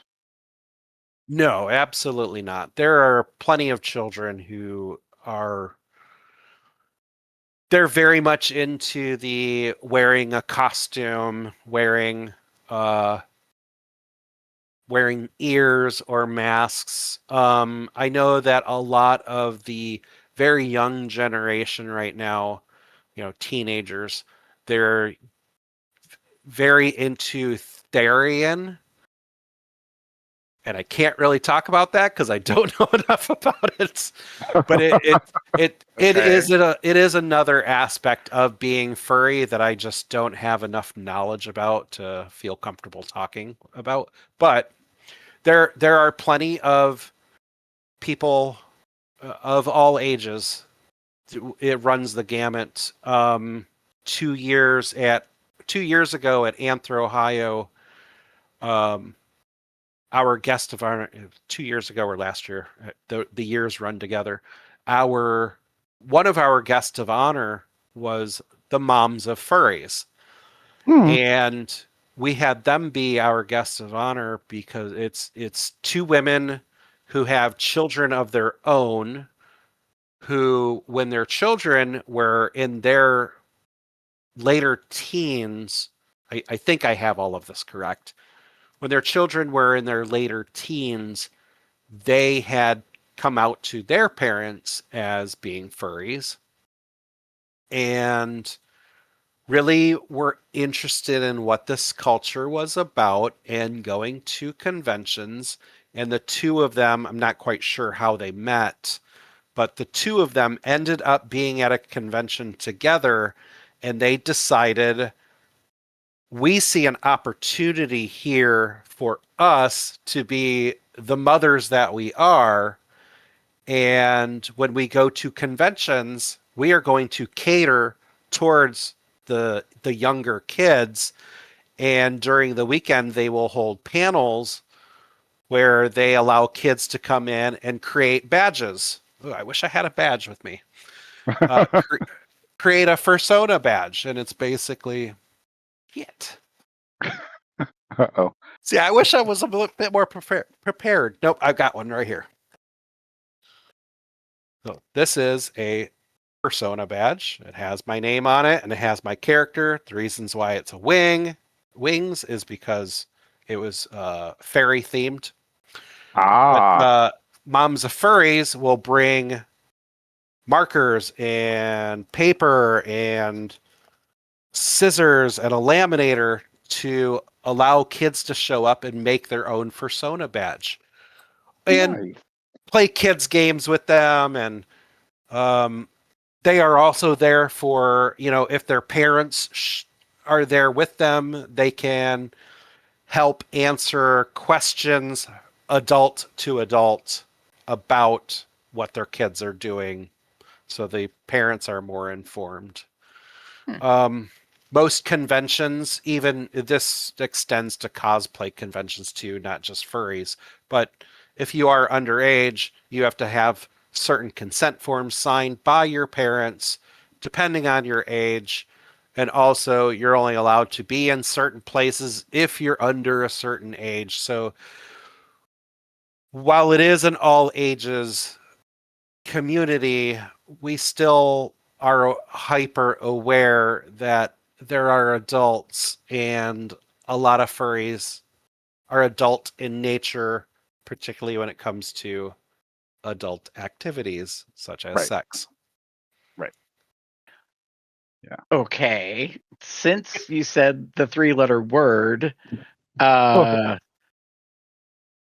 No, absolutely not. There are plenty of children who are they're very much into the wearing a costume, wearing ears or masks. I know that a lot of the very young generation right now, teenagers, they're very into Therian. And I can't really talk about that because I don't know enough about it. But it is another aspect of being furry that I just don't have enough knowledge about to feel comfortable talking about. But there are plenty of people of all ages. It runs the gamut. 2 years ago at Anthro, Ohio, our guest of honor 2 years ago or last year, the years run together. One of our guests of honor was the moms of furries. And we had them be our guests of honor because it's 2 women who have children of their own, who, when their children were in their later teens, I think I have all of this correct. When their children were in their later teens, they had come out to their parents as being furries and really were interested in what this culture was about and going to conventions. And the 2 of them, I'm not quite sure how they met, but the 2 of them ended up being at a convention together, and they decided, we see an opportunity here for us to be the mothers that we are. And when we go to conventions, we are going to cater towards the younger kids. And during the weekend, they will hold panels where they allow kids to come in and create badges. Ooh, I wish I had a badge with me. Create a fursona badge, and it's basically it. Uh-oh. See, I wish I was a bit more prepared. Nope, I've got one right here. So this is a persona badge. It has my name on it, and it has my character. The reasons why it's a wings is because it was fairy themed. But moms of furries will bring markers and paper and scissors and a laminator to allow kids to show up and make their own fursona badge and play kids games with them. And they are also there for, if their parents are there with them, they can help answer questions adult to adult about what their kids are doing, so the parents are more informed. Most conventions, even this extends to cosplay conventions too, not just furries, but if you are underage, you have to have certain consent forms signed by your parents, depending on your age. And also, you're only allowed to be in certain places if you're under a certain age. So while it is an all ages community, we still are hyper aware that there are adults, and a lot of furries are adult in nature, particularly when it comes to adult activities such as Right. sex. Right. Yeah. Okay. Since you said the 3-letter word, Okay.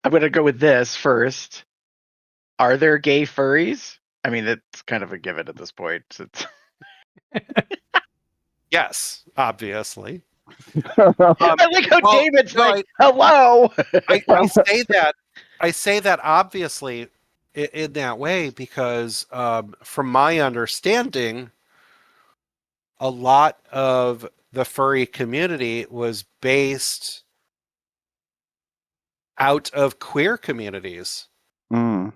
I'm going to go with this first. Are there gay furries? I mean, it's kind of a given at this point. It's... Yes, obviously. I like how well, David's no, like, hello. I say that obviously in that way because from my understanding, a lot of the furry community was based out of queer communities. Mm,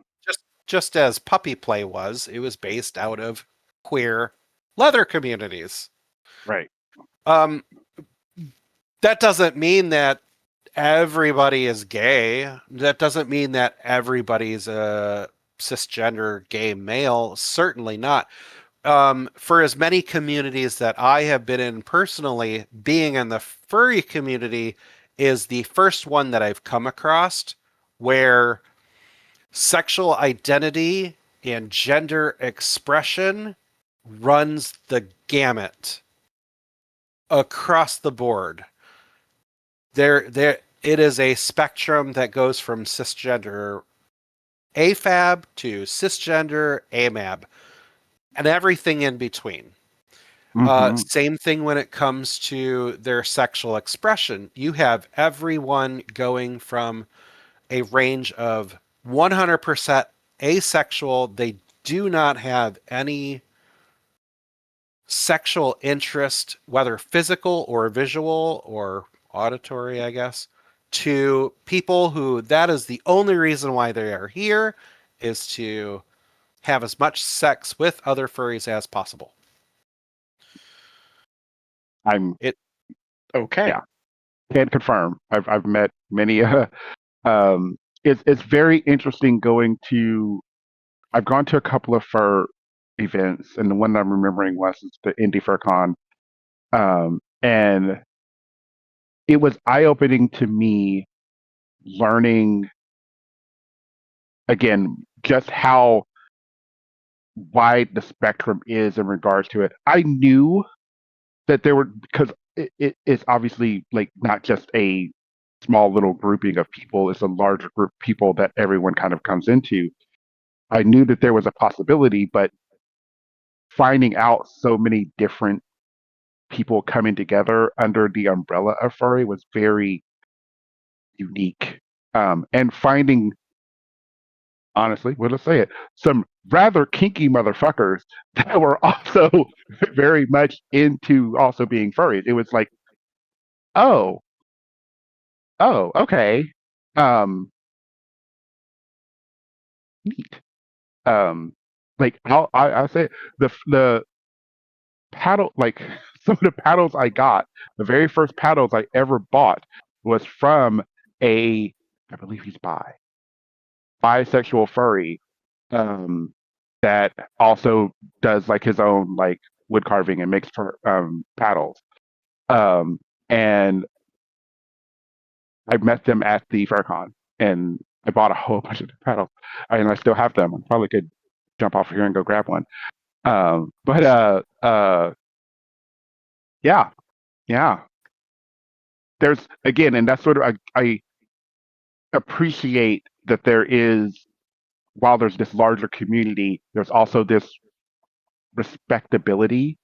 Just as puppy play was, it was based out of queer leather communities. right. Um, that doesn't mean that everybody is gay. That doesn't mean that everybody's a cisgender gay male. Certainly not. For as many communities that I have been in personally, being in the furry community is the first one that I've come across where sexual identity and gender expression runs the gamut across the board. It is a spectrum that goes from cisgender AFAB to cisgender AMAB and everything in between. Mhm. Same thing when it comes to their sexual expression. You have everyone going from a range of 100% asexual. They do not have any sexual interest, whether physical or visual or auditory, I guess, to people who that is the only reason why they are here is to have as much sex with other furries as possible. I'm Okay. Yeah. Can confirm. I've met many. It's very interesting going to. I've gone to a couple of fur events, and the one that I'm remembering was the Indie FurCon, and it was eye opening to me learning again just how wide the spectrum is in regards to it. I knew that there were because it's obviously like not just a small little grouping of people; it's a larger group of people that everyone kind of comes into. I knew that there was a possibility, but finding out so many different people coming together under the umbrella of furry was very unique. And finding, honestly, we'll just say it, some rather kinky motherfuckers that were also very much into also being furries. It was like, oh, okay, um, neat. Like I'll say the paddle, like some of the paddles I got, the very first paddles I ever bought was from a, I believe he's bisexual furry, um, that also does like his own like wood carving and makes for paddles. Um, and I met them at the FurCon, and I bought a whole bunch of paddles, and I still have them. I probably could jump off here and go grab one. But yeah, yeah. There's again, and that's sort of I appreciate that there is, while there's this larger community, there's also this respectability.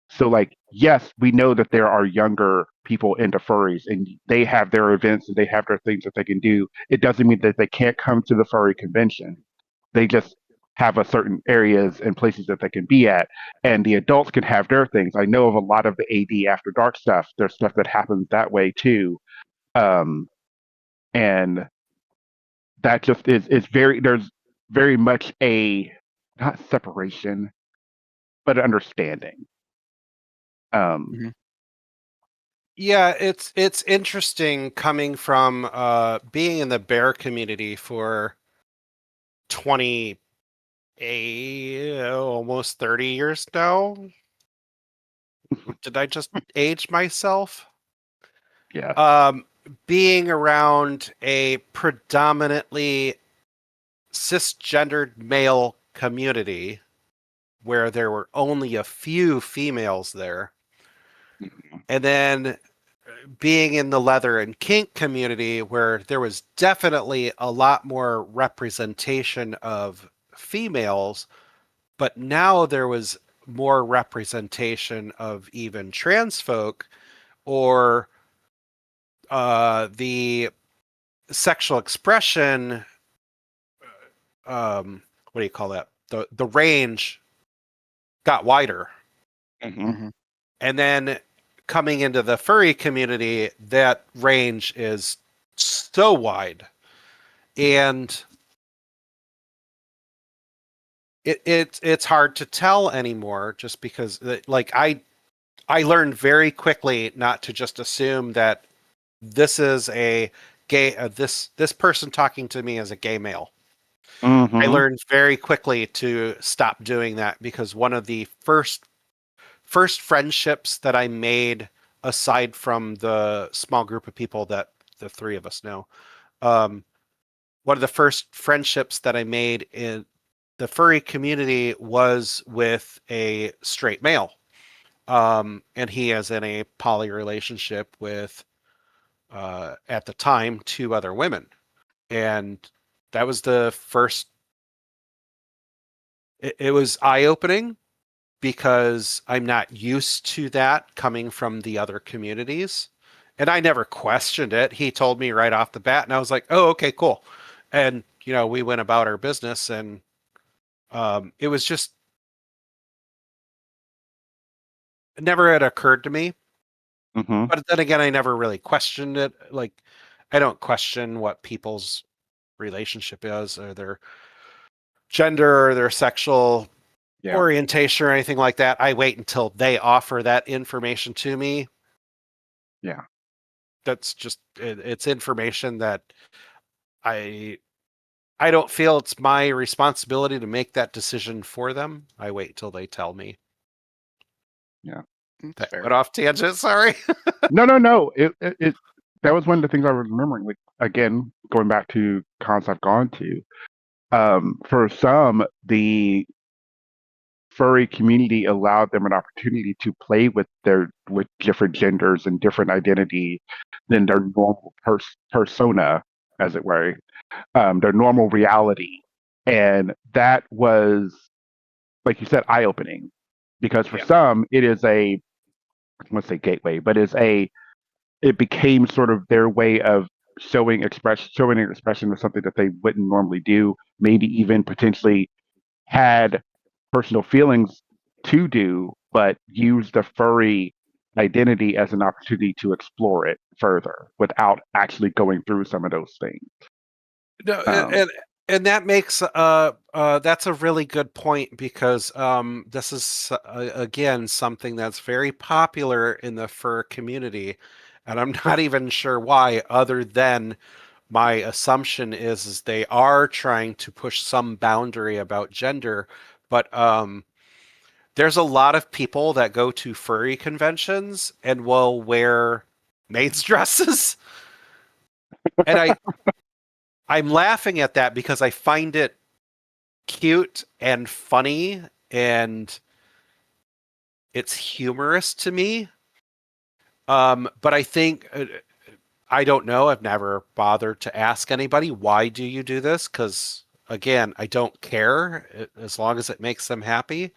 So like, yes, we know that there are younger people into furries and they have their events and they have their things that they can do. It doesn't mean that they can't come to the furry convention. They just have a certain areas and places that they can be at. And the adults can have their things. I know of a lot of the AD after dark stuff. There's stuff that happens that way too. Um, and that just is very, there's very much a not separation, but understanding. Mhm. Yeah, it's interesting coming from being in the bear community for almost 30 years now. Did I just age myself? Yes. Being around a predominantly cisgendered male community where there were only a few females there, Mhm. and then being in the leather and kink community where there was definitely a lot more representation of females, but now there was more representation of even trans folk or the sexual expression. What do you call that? The range got wider. Mhm. Mhm. And then coming into the furry community, that range is so wide. And it's hard to tell anymore just because like I learned very quickly not to just assume that this is a gay this person talking to me is a gay male. I Mhm. learned very quickly to stop doing that because one of the first friendships that I made, aside from the small group of people that the three of us know, um, one of the first friendships that I made in the furry community was with a straight male. And he is in a poly relationship with, at the time, two other women. And that was the first, it was eye opening because I'm not used to that coming from the other communities. And I never questioned it. He told me right off the bat, and I was like, oh, okay, cool. And, we went about our business, and it was just, it never had occurred to me. Mhm. But then again, I never really questioned it. Like, I don't question what people's relationship is or their gender or their sexual Yeah. orientation or anything like that. I wait until they offer that information to me. Yeah. That's just it's information that I I don't feel it's my responsibility to make that decision for them. I wait till they tell me. Yeah. That's That fair. went off tangent. Sorry. No, no, no. It that was one of the things I was remembering. Like again, going back to cons I've gone to. For some, the furry community allowed them an opportunity to play with different genders and different identity than their normal persona, as it were, their normal reality, and that was, like you said, eye opening, because for Yeah. some it is a, I won't say gateway, but it became sort of their way of showing an expression of something that they wouldn't normally do, maybe even potentially had personal feelings to do, but use the furry identity as an opportunity to explore it further without actually going through some of those things. No, Um, and that makes that's a really good point because this is again something that's very popular in the fur community, and I'm not even sure why, other than my assumption is they are trying to push some boundary about gender, but there's a lot of people that go to furry conventions and will wear maids dresses, and I'm laughing at that because I find it cute and funny and it's humorous to me. But I think I don't know. I've never bothered to ask anybody why do you do this because again, I don't care as long as it makes them happy.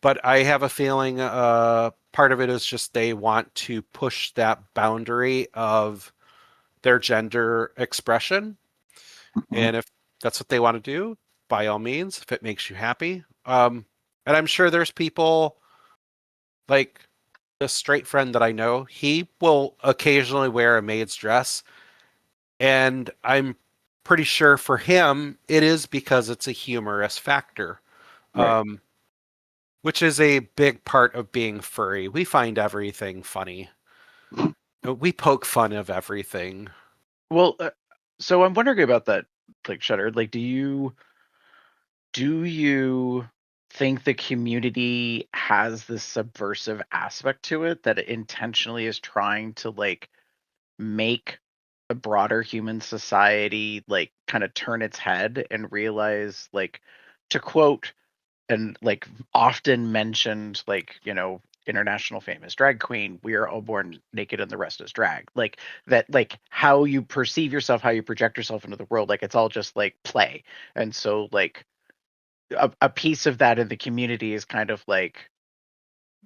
But I have a feeling part of it is just they want to push that boundary of their gender expression. mhm, And if that's what they want to do, by all means, if it makes you happy. And I'm sure there's people like the straight friend that I know, he will occasionally wear a maid's dress. And I'm pretty sure for him, it is because it's a humorous factor. Right. Which is a big part of being furry. We find everything funny. We poke fun of everything. Well, so I'm wondering about that, like Shutter. Like, do you think the community has this subversive aspect to it that it intentionally is trying to like make a broader human society like kind of turn its head and realize, like, to quote and like often mentioned, like, international famous drag queen, we are all born naked and the rest is drag, like that, like how you perceive yourself, how you project yourself into the world, like it's all just like play. And so like a piece of that in the community is kind of like,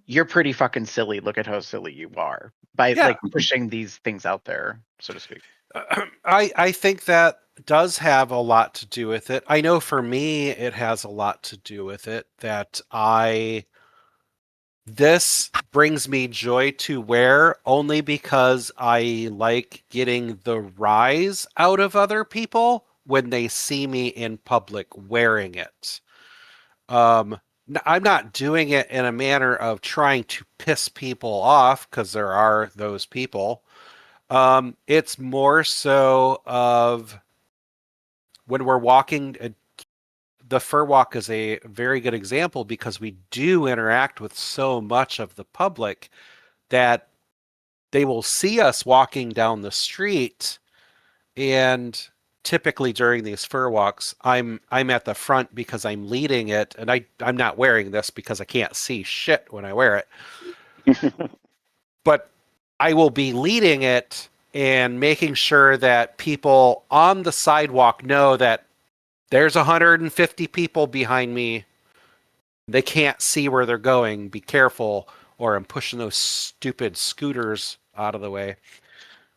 you're pretty fucking silly, look at how silly you are, by Yeah. like pushing these things out there, so to speak. I think that does have a lot to do with it. I know for me, it has a lot to do with it that this brings me joy to wear only because I like getting the rise out of other people when they see me in public wearing it. I'm not doing it in a manner of trying to piss people off because there are those people. It's more so of when we're walking. The fur walk is a very good example because we do interact with so much of the public that they will see us walking down the street, and typically during these fur walks I'm at the front because I'm leading it, and I'm not wearing this because I can't see shit when I wear it, but I will be leading it and making sure that people on the sidewalk know that there's 150 people behind me. They can't see where they're going. Be careful, or I'm pushing those stupid scooters out of the way.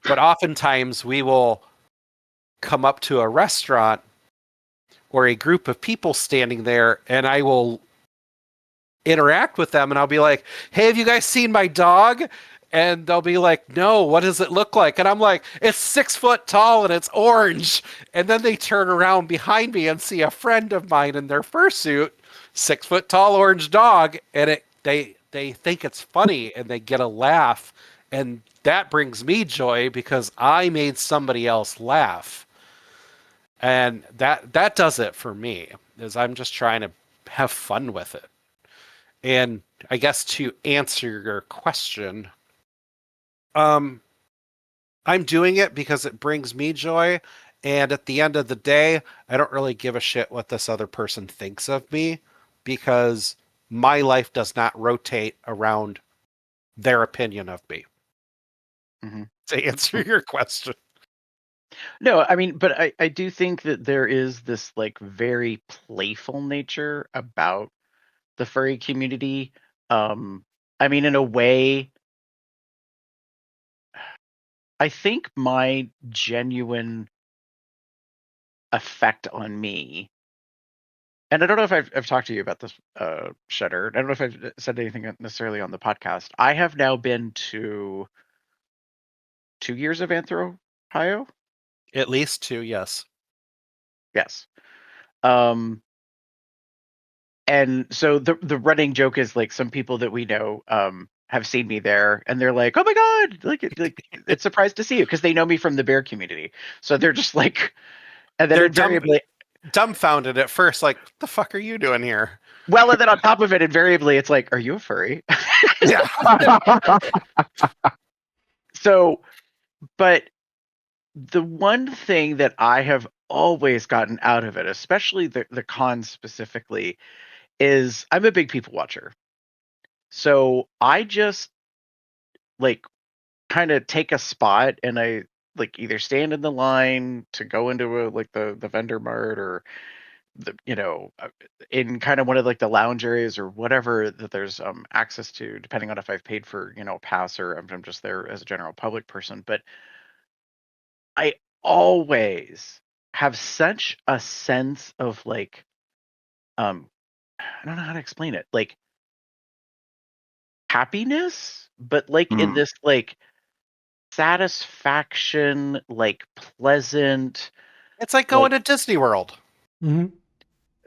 But oftentimes we will come up to a restaurant or a group of people standing there, and I will interact with them, and I'll be like, "Hey, have you guys seen my dog?" And they'll be like, "No, what does it look like?" And I'm like, "It's 6 foot tall and it's orange." And then they turn around behind me and see a friend of mine in their fursuit, 6 foot tall orange dog, and they think it's funny and they get a laugh, and that brings me joy because I made somebody else laugh. And that does it for me, is I'm just trying to have fun with it. And I guess to answer your question, um, I'm doing it because it brings me joy. And at the end of the day, I don't really give a shit what this other person thinks of me because my life does not rotate around their opinion of me. Mm-hmm. To answer your question. No, I mean, but I do think that there is this like very playful nature about the furry community. I mean, in a way, I think my genuine effect on me, and I don't know if I've talked to you about this, Shutter. I don't know if I've said anything necessarily on the podcast. I have now been to 2 years of Anthro. At least two, yes. Yes. Um, and so the running joke is like some people that we know have seen me there, and they're like, "Oh my god, like it's surprised to see you," because they know me from the bear community. So they're just like, and then They're invariably, dumbfounded at first, like, what the fuck are you doing here? well, and then on top of it, invariably it's like, "Are you a furry?" Yeah. So, but the one thing that I have always gotten out of it, especially the cons specifically, is I'm a big people watcher. So I just like kind of take a spot, and I like either stand in the line to go into like the vendor mart, or in kind of one of like the lounge areas or whatever that there's access to, depending on if I've paid for a pass, or I'm just there as a general public person. But I always have such a sense of like, I don't know how to explain it, like happiness, but like in Mm. this like satisfaction, like pleasant, It's like like going to Disney World. Hmm.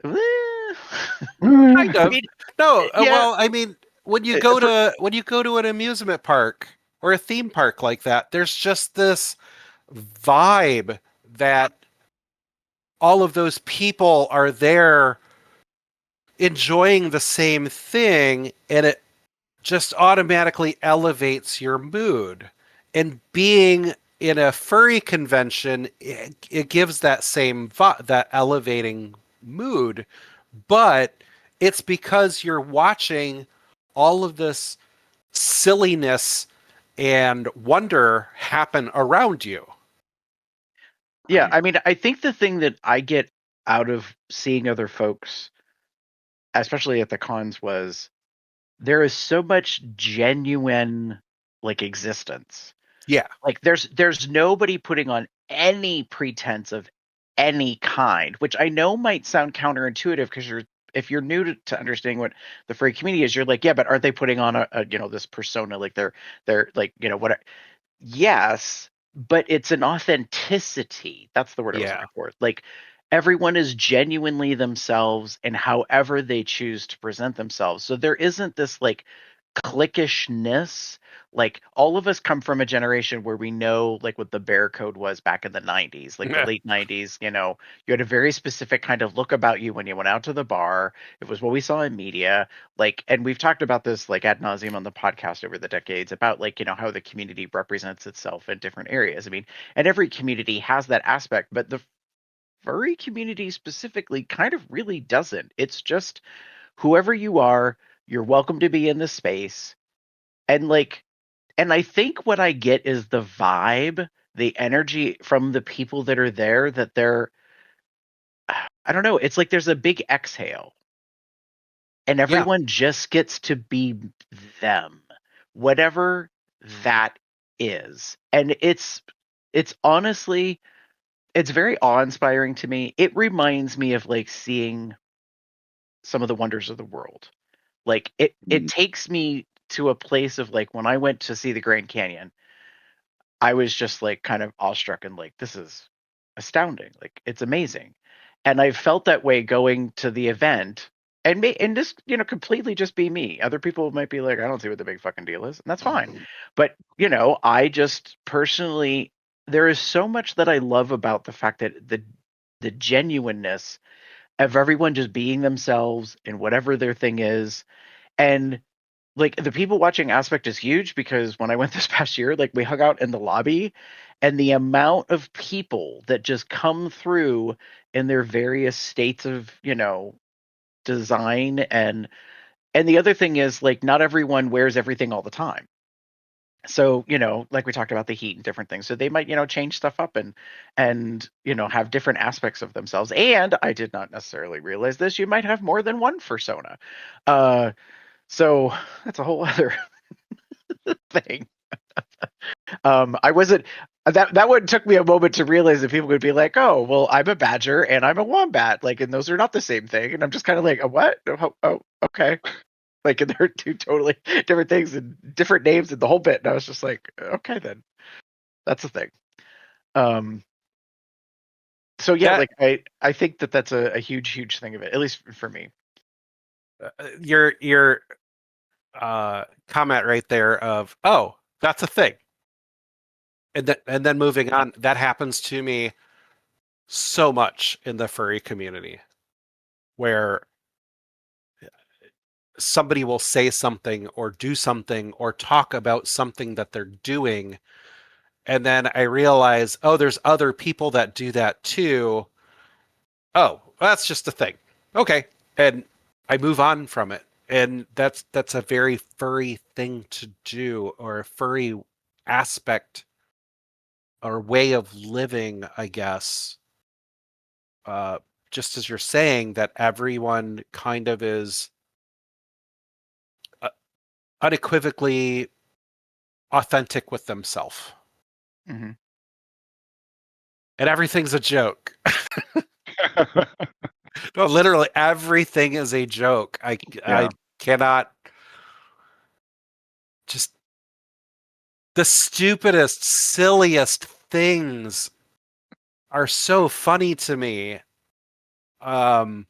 Kind I of. mean, No, yeah. well, I mean, when you go to an amusement park or a theme park like that, there's just this vibe that all of those people are there enjoying the same thing, and it just automatically elevates your mood. And being in a furry convention, it gives that same that elevating mood, but it's because you're watching all of this silliness and wonder happen around you. Yeah, I mean, I think the thing that I get out of seeing other folks, especially at the cons, was there is so much genuine like existence. Yeah. Like there's nobody putting on any pretense of any kind, which I know might sound counterintuitive because if you're new to understanding what the furry community is, you're like, yeah, but aren't they putting on a this persona, like they're like what? Yes, but it's an authenticity. That's the word I was Yeah. looking for. Like everyone is genuinely themselves and however they choose to present themselves. So there isn't this like cliquishness. Like all of us come from a generation where we know like what the bear code was back in the 90s, like the late 90s, you had a very specific kind of look about you when you went out to the bar. It was what we saw in media. Like, and we've talked about this like ad nauseum on the podcast over the decades about like, how the community represents itself in different areas. I mean, and every community has that aspect, but the furry community specifically kind of really doesn't. It's just whoever you are, you're welcome to be in the space. And like, and I think what I get is the vibe, the energy from the people that are there, that they're, I don't know, it's like there's a big exhale and Yeah. everyone just gets to be them, whatever that is. And it's honestly, it's very awe-inspiring to me. It reminds me of like seeing some of the wonders of the world. Like it takes me to a place of like when I went to see the Grand Canyon, I was just like kind of awestruck and like this is astounding. Like it's amazing. And I felt that way going to the event and just, completely just be me. Other people might be like, I don't see what the big fucking deal is, and that's fine. But, I just personally there is so much that I love about the fact that the genuineness of everyone just being themselves and whatever their thing is. And like the people watching aspect is huge because when I went this past year, like we hung out in the lobby and the amount of people that just come through in their various states of, design. And the other thing is like not everyone wears everything all the time. So, like we talked about the heat and different things. So they might, change stuff up and, have different aspects of themselves. And I did not necessarily realize this. You might have more than one persona. So that's a whole other thing. I wasn't that one took me a moment to realize that people would be like, "Oh, well, I'm a badger and I'm a wombat," like, and those are not the same thing. And I'm just kind of like, "A what? Oh, okay." Like, and they're two totally different things and different names and the whole bit. And I was just like, "Okay, then that's the thing." Um, so yeah, That like I think that that's a huge thing of it, at least for me. your comment right there of, oh, that's a thing. And then moving on, that happens to me so much in the furry community where somebody will say something or do something or talk about something that they're doing, and then I realize, oh, there's other people that do that too. Oh, that's just a thing. Okay. And I move on from it. And that's a very furry thing to do, or a furry aspect or way of living, I guess. Uh, just as you're saying that everyone kind of is uh, unequivocally authentic with themselves. Mm-hmm. And everything's a joke. No, literally everything is a joke. I Yeah. cannot just the stupidest, silliest things are so funny to me. Um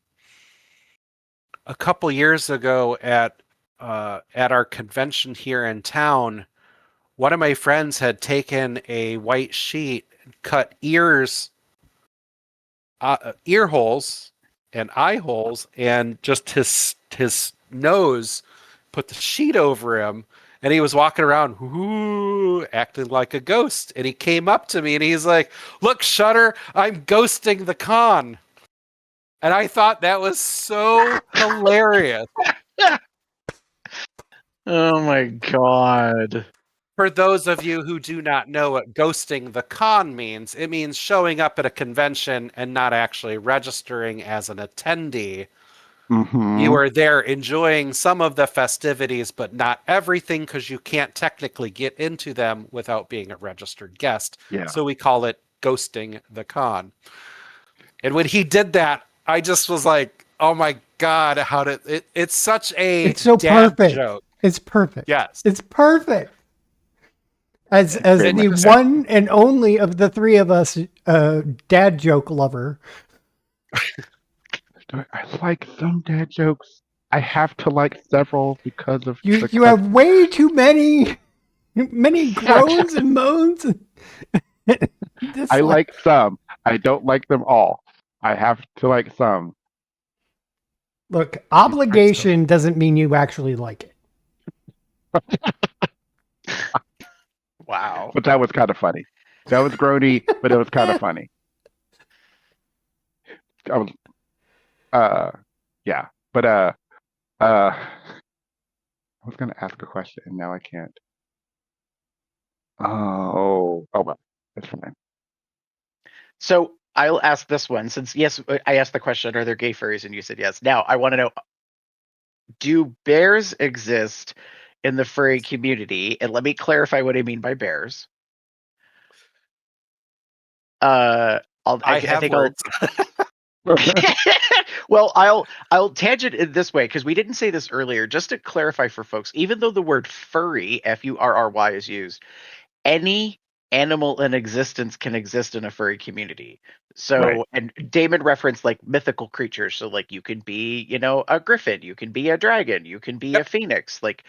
a couple years ago at our convention here in town, one of my friends had taken a white sheet, cut ear holes and eye holes, and just his nose, put the sheet over him, and he was walking around acting like a ghost. And he came up to me and he's like, "Look, Shutter, I'm ghosting the con." And I thought that was so hilarious. Oh my god. For those of you who do not know what ghosting the con means, it means showing up at a convention and not actually registering as an attendee. Mm-hmm. You are there enjoying some of the festivities, but not everything, because you can't technically get into them without being a registered guest. Yeah. So we call it ghosting the con. And when he did that, I just was like, oh my God, how did it? It's such a It's so dad perfect. joke. It's perfect. Yes. It's perfect. As Pretty the much. one and only of the three of us dad joke lover. I like some dad jokes. I have to like several because of You have way too many groans and moans. I like some. I don't like them all. I have to like some. Look, obligation doesn't mean you actually like it. Wow. But that was kind of funny. That was groany, but it was kind of funny. I was, yeah. But I was gonna ask a question and now I can't. Oh well, that's fine. So I'll ask this one, since yes, I asked the question, are there gay furries? And you said yes. Now I want to know, do bears exist in the furry community? And let me clarify what I mean by bears. I have think words. well, I'll tangent it this way, because we didn't say this earlier. Just to clarify for folks, even though the word furry, Furry, is used, any animal in existence can exist in a furry community. So, Right. and Damon referenced like mythical creatures. So, like, you can be, a griffin, you can be a dragon, you can be a phoenix, like,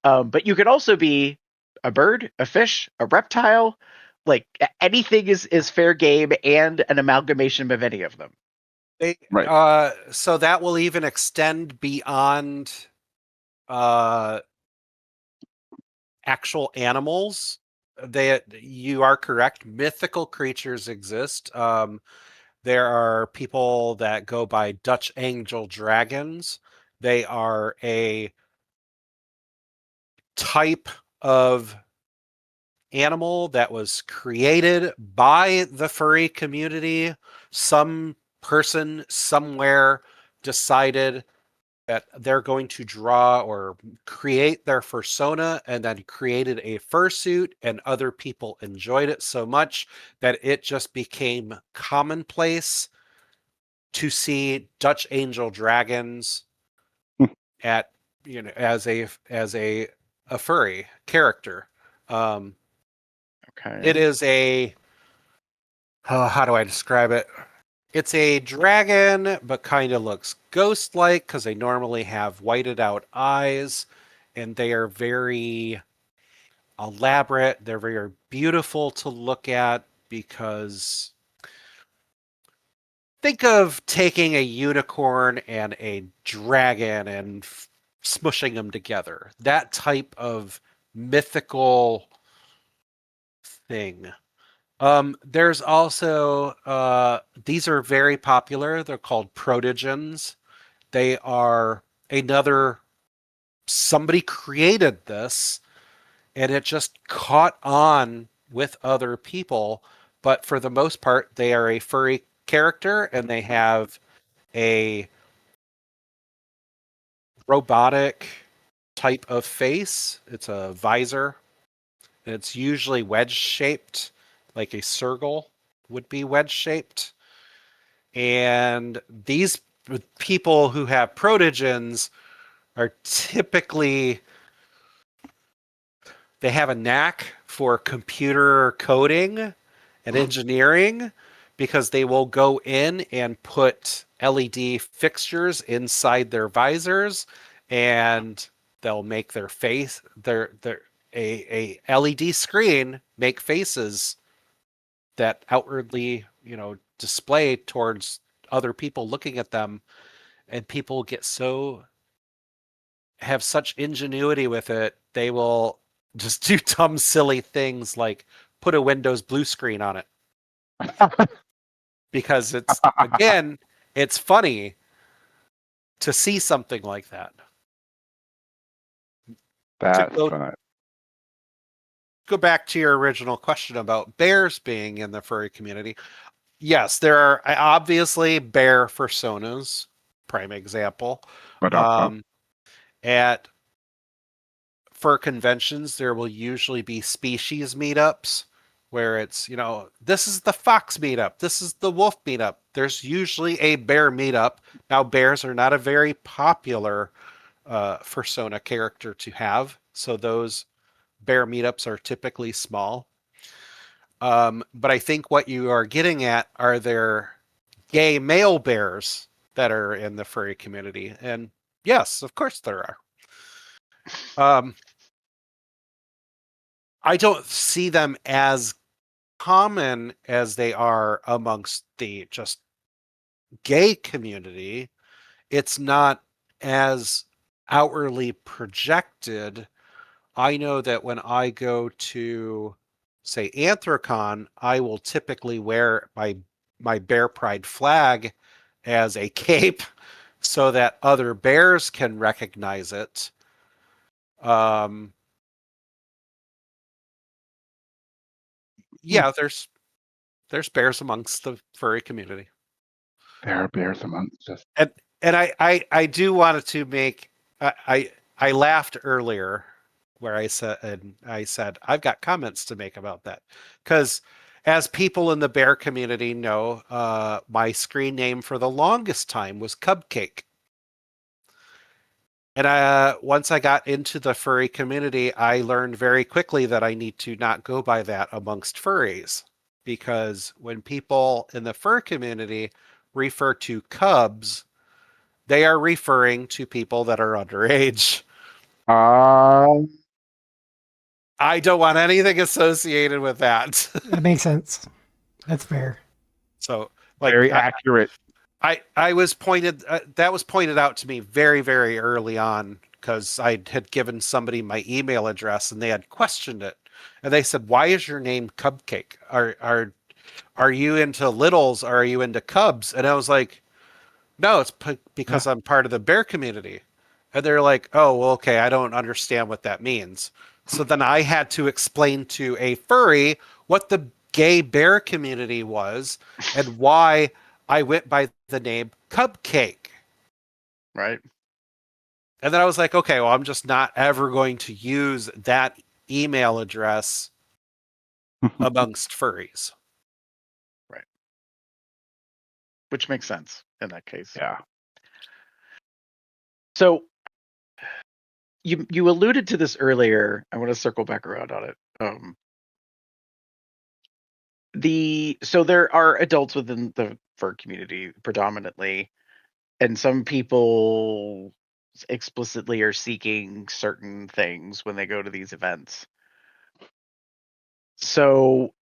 but you could also be a bird, a fish, a reptile. Like, anything is fair game and an amalgamation of any of them. Right. So that will even extend beyond actual animals. You are correct. Mythical creatures exist. There are people that go by Dutch angel dragons. They are a type of animal that was created by the furry community. Some person somewhere decided that they're going to draw or create their fursona, and then created a fursuit, and other people enjoyed it so much that it just became commonplace to see Dutch angel dragons at as a furry character. Okay. It is a how do I describe it? It's a dragon, but kind of looks ghost-like because they normally have whited out eyes, and they are very elaborate. They're very beautiful to look at, because think of taking a unicorn and a dragon and smushing them together. That type of mythical thing. There's also these are very popular. They're called protogens. They are somebody created this, and it just caught on with other people. But for the most part, they are a furry character, and they have a robotic type of face. It's a visor, and it's usually wedge shaped, like a circle would be wedge shaped. And these people who have protogens are typically, they have a knack for computer coding and engineering, because they will go in and put LED fixtures inside their visors, and they'll make their face a LED screen make faces that outwardly, display towards other people looking at them, and people have such ingenuity with it, they will just do dumb, silly things like put a Windows blue screen on it because it's funny to see something like that. That's to fun. go back to your original question about bears being in the furry community. Yes, there are obviously bear fursonas, prime example. But At fur conventions, there will usually be species meetups where it's, this is the fox meetup, this is the wolf meetup. There's usually a bear meetup. Now, bears are not a very popular fursona character to have, so those bear meetups are typically small. But I think what you are getting at are there gay male bears that are in the furry community, and yes, of course there are. I don't see them as common as they are amongst the just gay community. It's not as outwardly projected. I know that when I go to, say, Anthrocon, I will typically wear my Bear Pride flag as a cape so that other bears can recognize it. Yeah, there's bears amongst the furry community. there are bears amongst us. And I do wanted to make I laughed earlier where I said I've got comments to make about that, because as people in the bear community know, my screen name for the longest time was Cupcake. And once I got into the furry community, I learned very quickly that I need to not go by that amongst furries, because when people in the fur community refer to cubs, they are referring to people that are underage. I don't want anything associated with that. That makes sense. That's fair. So, Very accurate. I was pointed that was pointed out to me very, very early on, because I had given somebody my email address and they had questioned it, and they said, "Why is your name Cupcake? Are you into littles? Or are you into cubs?" And I was like, "No, it's because I'm part of the bear community." And they're like, "Oh, well, okay, I don't understand what that means." So then I had to explain to a furry what the gay bear community was and why I went by the name Cupcake. Right. And then I was like, okay, well, I'm just not ever going to use that email address amongst furries. Right. Which makes sense in that case. Yeah. So you alluded to this earlier. I want to circle back around on it. So there are adults within the fur community predominantly, and some people explicitly are seeking certain things when they go to these events. So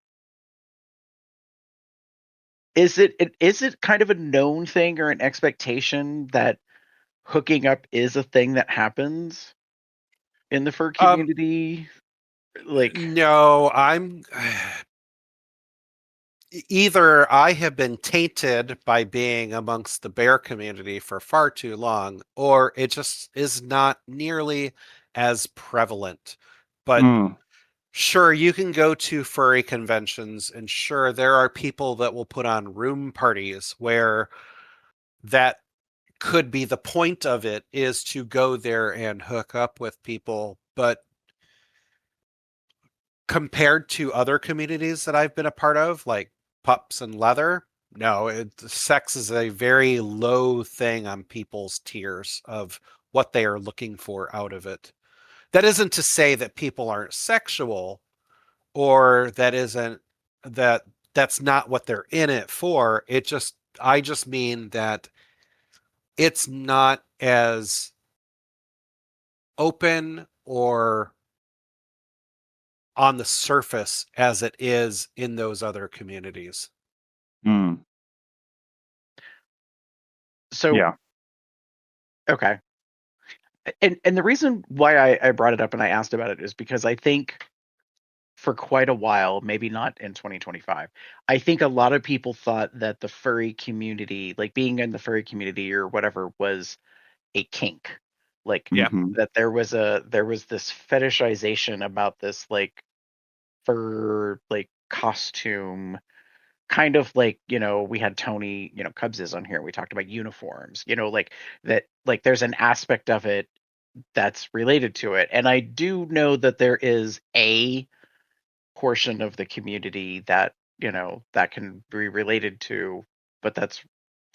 is it kind of a known thing or an expectation that hooking up is a thing that happens in the fur community? No, I'm either I have been tainted by being amongst the bear community for far too long, or it just is not nearly as prevalent. But sure, you can go to furry conventions, and sure, there are people that will put on room parties where that could be the point of it, is to go there and hook up with people. But compared to other communities that I've been a part of, like pups and leather, no, sex is a very low thing on people's tiers of what they are looking for out of it. That isn't to say that people aren't sexual, or that that's not what they're in it for. I just mean that it's not as open or on the surface as it is in those other communities. Mm, So yeah. okay. And the reason why I brought it up and I asked about it is because I think for quite a while, maybe not in 2025, I think a lot of people thought that the furry community, like being in the furry community or whatever, was a kink. Like Yeah. Hmm. that there was this fetishization about this like fur like costume, kind of like, we had Tony, Cubs is on here. We talked about uniforms, like that, like there's an aspect of it that's related to it. And I do know that there is a portion of the community that, that can be related to, but that's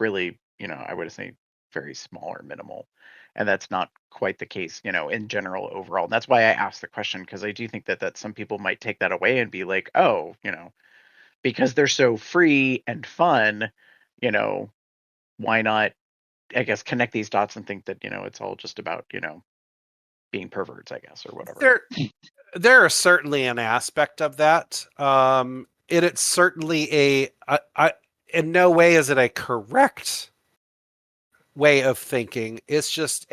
really, I would say very small or minimal. And that's not quite the case, in general overall. And that's why I asked the question, because I do think that some people might take that away and be like, oh, because they're so free and fun, why not, I guess, connect these dots and think that, it's all just about, being perverts, I guess, or whatever. There is certainly an aspect of that. It's certainly in no way is it a correct way of thinking. It's just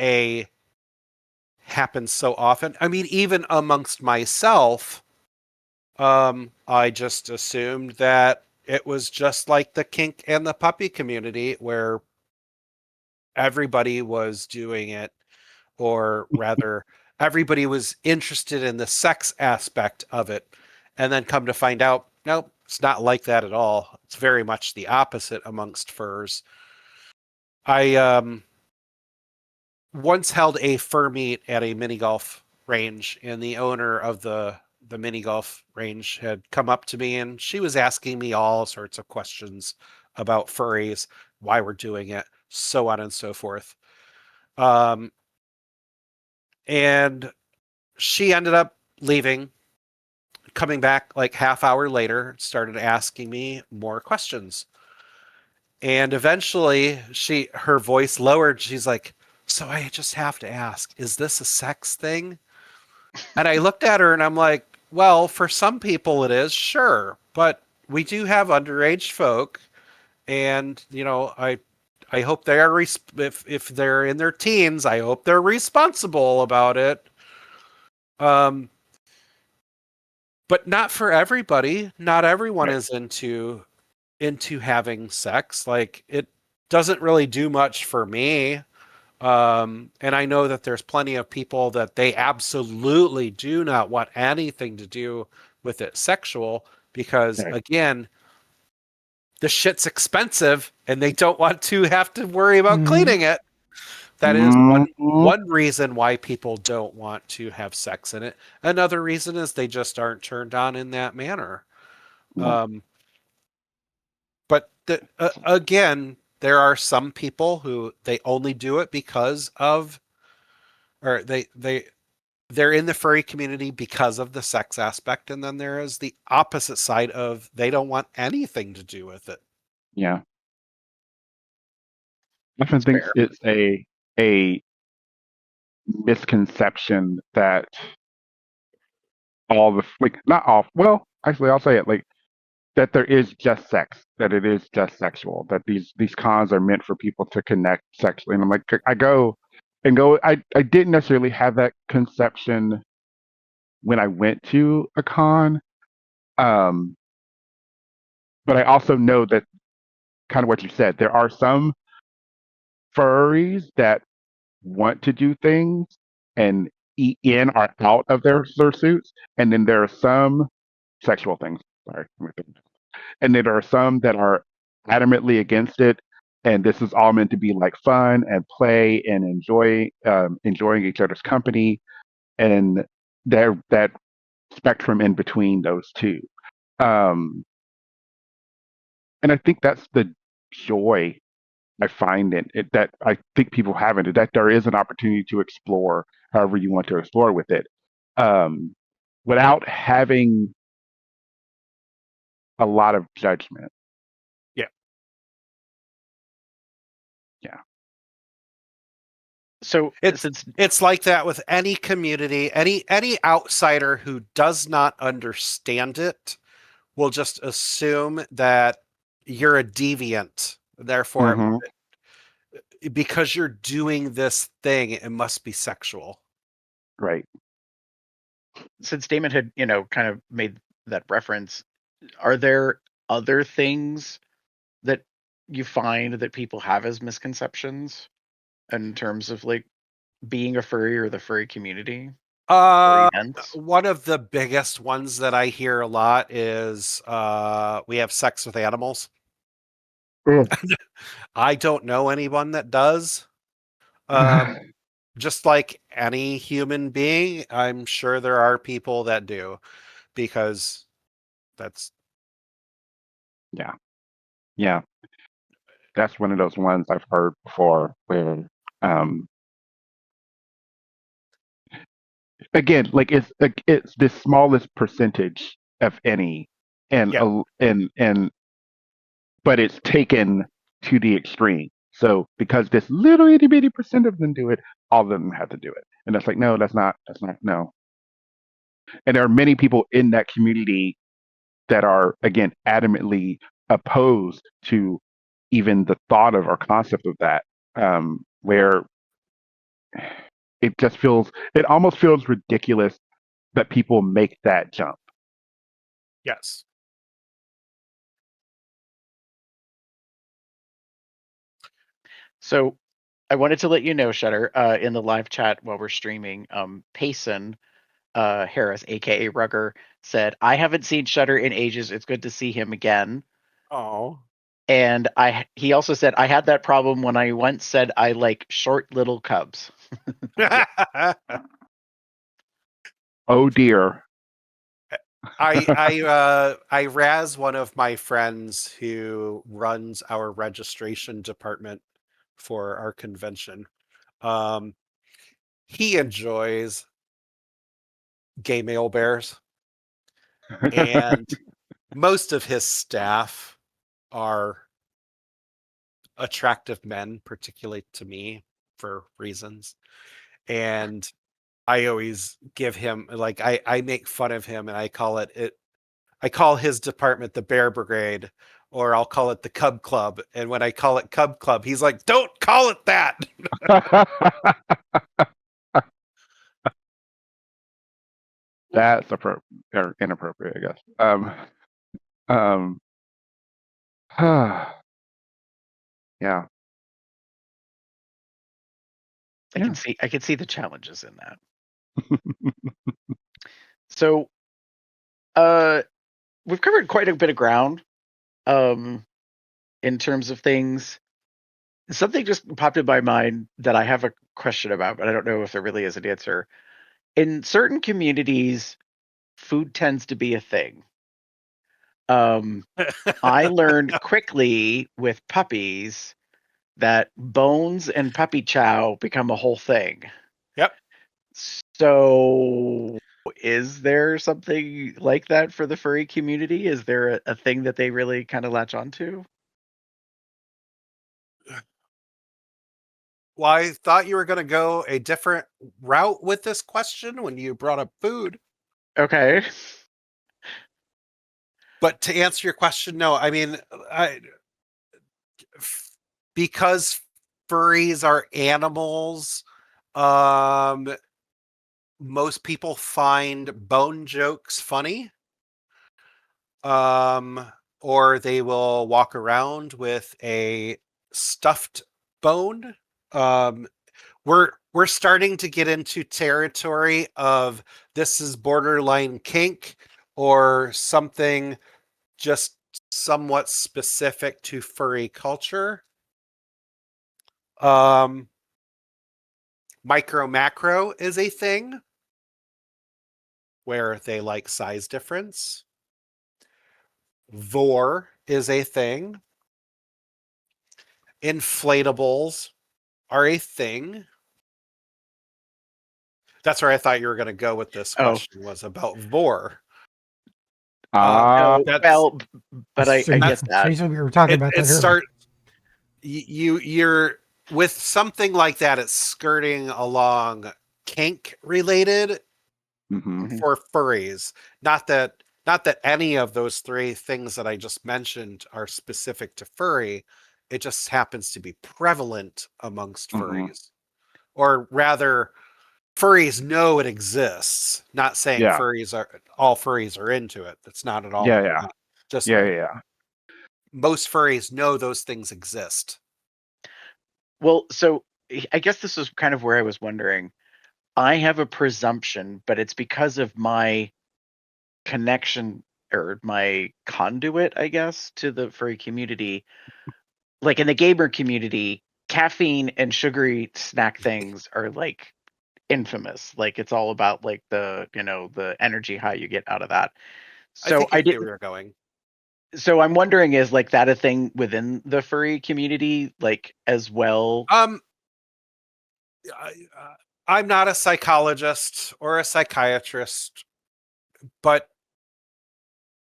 happens so often. I mean, even amongst myself, I just assumed that it was just like the kink and the puppy community where everybody was doing it, or rather, everybody was interested in the sex aspect of it. And then come to find out, nope, it's not like that at all. It's very much the opposite amongst furs. I once held a fur meet at a mini golf range, and the owner of the mini golf range had come up to me, and she was asking me all sorts of questions about furries, why we're doing it, so on and so forth. And she ended up leaving, coming back like half hour later, started asking me more questions. And eventually her voice lowered. She's like, so I just have to ask, is this a sex thing? And I looked at her and I'm like, well, for some people it is, sure. But we do have underage folk. And, I hope they are, if they're in their teens, I hope they're responsible about it. But not for everybody. Not everyone Right. is into having sex. Like, it doesn't really do much for me. And I know that there's plenty of people that they absolutely do not want anything to do with it sexual, because Right. again, the shit's expensive and they don't want to have to worry about Mhm. cleaning it. That is Mhm. one reason why people don't want to have sex in it. Another reason is they just aren't turned on in that manner. Yeah. Um, but again, there are some people who they only do it because of, or they're in the furry community because of the sex aspect, and then there is the opposite side of they don't want anything to do with it. Yeah. I often That's thinks fair. it's a misconception that all the like not all well actually I'll say it like that there is just sex, that it is just sexual, that these cons are meant for people to connect sexually. And I'm like, I go and go. I didn't necessarily have that conception when I went to a con, um, but I also know that kind of what you said. There are some furries that want to do things and eat in or out of their suits, and then there are some sexual things. Sorry, and then there are some that are adamantly against it. And this is all meant to be like fun and play and enjoying each other's company, and there that spectrum in between those two. Um, and I think that's the joy I find in it, that I think people have in it, that there is an opportunity to explore however you want to explore with it, um, without having a lot of judgment. Yeah. Yeah. So It's since it's like that with any community, any outsider who does not understand it will just assume that you're a deviant. Therefore, Hmm. because you're doing this thing, it must be sexual. Right. since Damon had, kind of made that reference, are there other things that you find that people have as misconceptions in terms of like being a furry or the furry community or events? One of the biggest ones that I hear a lot is we have sex with animals. Ugh. I don't know anyone that does. Um, just like any human being, I'm sure there are people that do, because that's Yeah. Yeah. That's one of those ones I've heard before where, um, again, like it's the smallest percentage of any, and yeah, but it's taken to the extreme. So because this little itty bitty percent of them do it, all of them have to do it, and that's like, no, that's not, no. And there are many people in that community that are, again, adamantly opposed to even the thought of or concept of that, where it almost feels ridiculous that people make that jump. yes. So I wanted to let you know, Shutter, in the live chat while we're streaming, Payson Harris, aka Rugger, said, "I haven't seen Shutter in ages. It's good to see him again." Oh. And he also said, "I had that problem when I once said I like short little cubs." Oh dear. I razz one of my friends who runs our registration department for our convention. Um, he enjoys gay male bears, and most of his staff are attractive men, particularly to me for reasons. And I always give him, like, I make fun of him, and I call his department the Bear Brigade, or I'll call it the Cub Club. And when I call it Cub Club, he's like, "Don't call it that." That's or inappropriate, I guess. Um, yeah, yeah. I can see the challenges in that. So, we've covered quite a bit of ground, um, in terms of things. Something just popped in my mind that I have a question about, but I don't know if there really is an answer. In certain communities, food tends to be a thing. Um, I learned quickly with puppies that bones and puppy chow become a whole thing. Yep. So, is there something like that for the furry community? Is there a thing that they really kind of latch onto? Well, I thought you were going to go a different route with this question when you brought up food. Okay. But to answer your question, no. I mean, because furries are animals, um, most people find bone jokes funny. Or they will walk around with a stuffed bone. Um, we're starting to get into territory of this is borderline kink or something just somewhat specific to furry culture. Micro macro is a thing where they like size difference. Vor is a thing. Inflatables are a thing. That's where I thought you were going to go with this Oh, question, was about vor. Ah, No, that's well, but I Strange, get that. strange that we were talking it. about It that earlier. start you're with something like that. It's skirting along kink related hmm Mhm. for furries. Not that any of those three things that I just mentioned are specific to furry. It just happens to be prevalent amongst hmm furries, or rather, furries know it exists. Not saying Yeah. furries are all furries are into it. That's not at all Yeah. what I Yeah. meant. Just Yeah. Yeah. most furries know those things exist. Well, so I guess this is kind of where I was wondering. I have a presumption, but it's because of my connection or my conduit, I guess, to the furry community. Like in the gamer community, caffeine and sugary snack things are like infamous. Like it's all about like the energy high you get out of that. I So think I I see did where you're going. so I'm wondering, is like that a thing within the furry community like as well? Um, I, I'm not a psychologist or a psychiatrist, but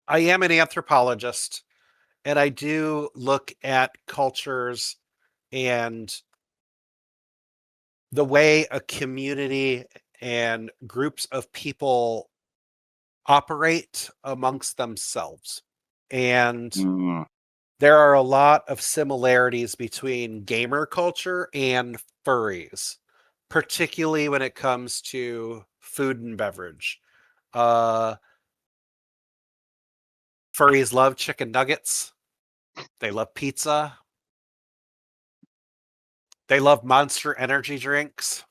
I am an anthropologist, and I do look at cultures and the way a community and groups of people operate amongst themselves. And Mm, there are a lot of similarities between gamer culture and furries, particularly when it comes to food and beverage. Uh, Furries love chicken nuggets. They love pizza. They love Monster energy drinks.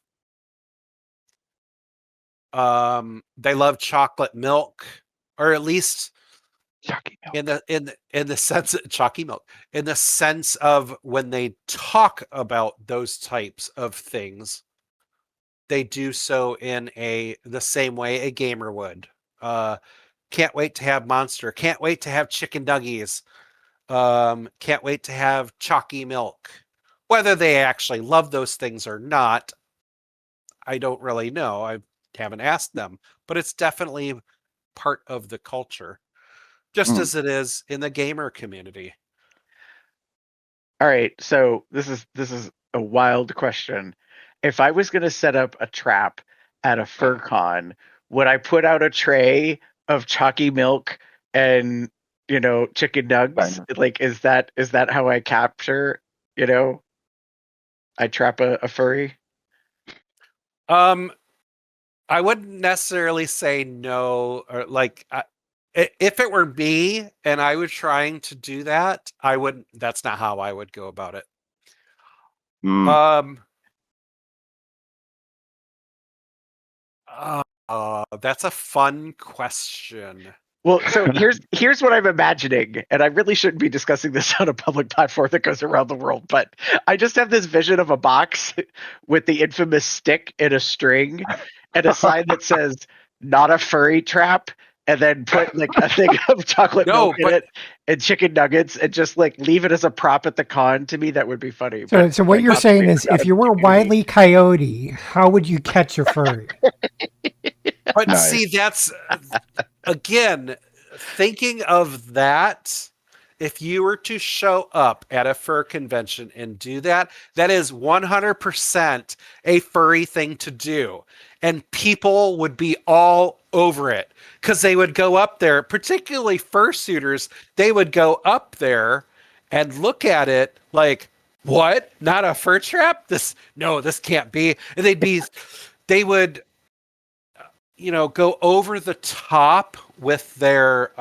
They love chocolate milk, or at least yucky in milk. the sense of chalky milk, in the sense of when they talk about those types of things, they do so in the same way a gamer would. Uh, can't wait to have Monster. Can't wait to have chicken nuggies. Can't wait to have chalky milk. Whether they actually love those things or not, I don't really know. I haven't asked them, but it's definitely part of the culture, just Mm. as it is in the gamer community. All right, so this is a wild question. If I was going to set up a trap at a fur con, would I put out a tray of chalky milk and chicken nugs? Fine. Like, is that how I capture? You know, I trap a furry. Um, I wouldn't necessarily say no, or like if it were me and I was trying to do that, I wouldn't. That's not how I would go about it. Mm. Um, that's a fun question. Well, so here's what I'm imagining, and I really shouldn't be discussing this on a public platform that goes around the world, but I just have this vision of a box with the infamous stick and a string and a sign that says "Not a furry trap," and then put like a thing of chocolate milk No, in but it and chicken nuggets, and just like leave it as a prop at the con. To me, that would be funny, So, but so what like you're not for saying me, is, not if in you the were community. Wile E. Coyote, how would you catch a furry? but Nice. see, that's again thinking of that. If you were to show up at a fur convention and do that, that is 100% a furry thing to do. And people would be all over it because they would go up there, particularly fursuiters, they would go up there and look at it like, what? Not a fur trap? No, this can't be. And they would, go over the top with their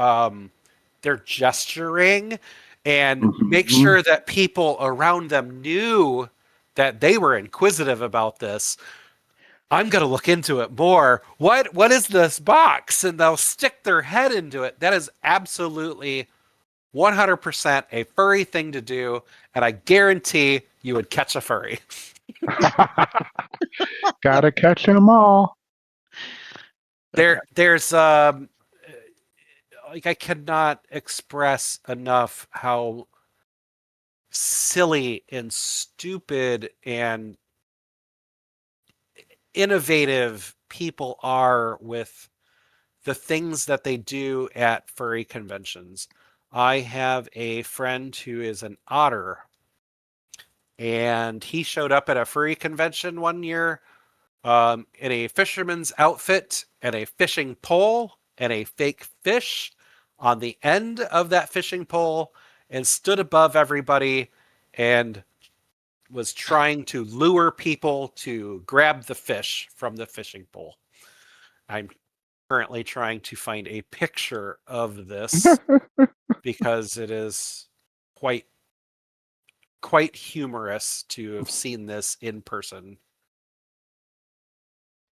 gesturing and make hmm sure that people around them knew that they were inquisitive about this. I'm going to look into it more. What is this box? And they'll stick their head into it. That is absolutely 100% a furry thing to do, and I guarantee you would catch a furry. Gotta catch 'em all. There's like I cannot express enough how silly and stupid and innovative people are with the things that they do at furry conventions. I have a friend who is an otter, and he showed up at a furry convention one year in a fisherman's outfit and a fishing pole and a fake fish on the end of that fishing pole, and stood above everybody and was trying to lure people to grab the fish from the fishing pole. I'm currently trying to find a picture of this because it is quite humorous to have seen this in person.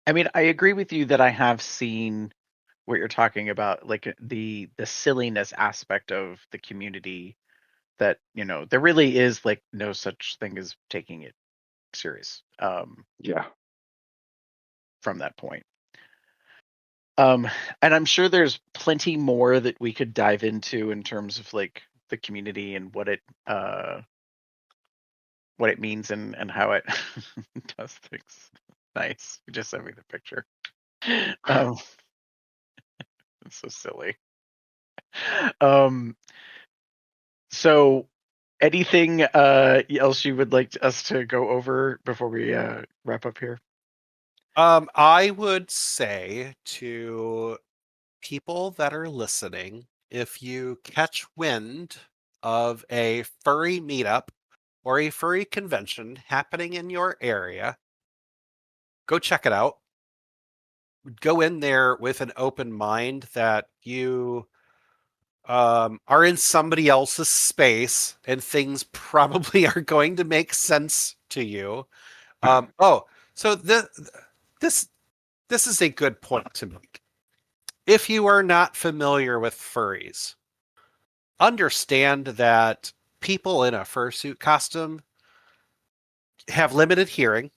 I mean, I agree with you that I have seen what you're talking about, like the silliness aspect of the community, that, you know, there really is like no such thing as taking it serious Yeah. from that point. And I'm sure there's plenty more that we could dive into in terms of like the community and what it means and how it does things. Nice. You just sent me the picture. Um, it's so silly. So anything else you would like us to go over before we wrap up here? I would say to people that are listening, if you catch wind of a furry meetup or a furry convention happening in your area, go check it out. Go in there with an open mind that you are in somebody else's space and things probably are going to make sense to you. So this is a good point to make. If you are not familiar with furries, understand that people in a fursuit costume have limited hearing.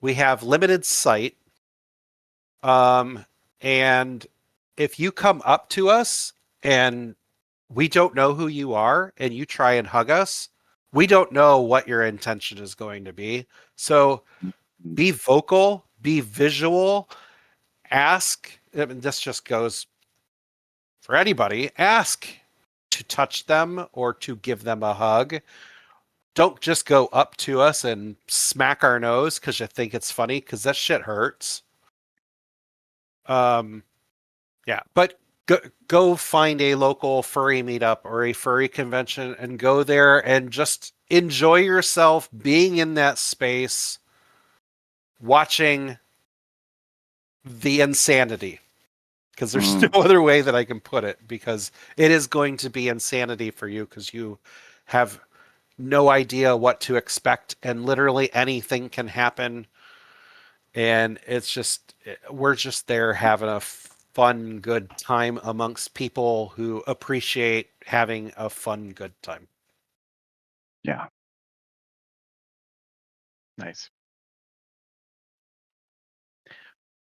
We have limited sight. And if you come up to us and we don't know who you are and you try and hug us, we don't know what your intention is going to be. So be vocal, be visual, ask. I mean, this just goes for anybody. Ask to touch them or to give them a hug. Don't just go up to us and smack our nose because you think it's funny, because that shit hurts. Yeah, but go find a local furry meetup or a furry convention and go there and just enjoy yourself being in that space, watching the insanity. Because there's no other way that I can put it, because it is going to be insanity for you, because you have no idea what to expect and literally anything can happen. And it's just, we're just there having a fun, good time amongst people who appreciate having a fun, good time. Yeah. Nice.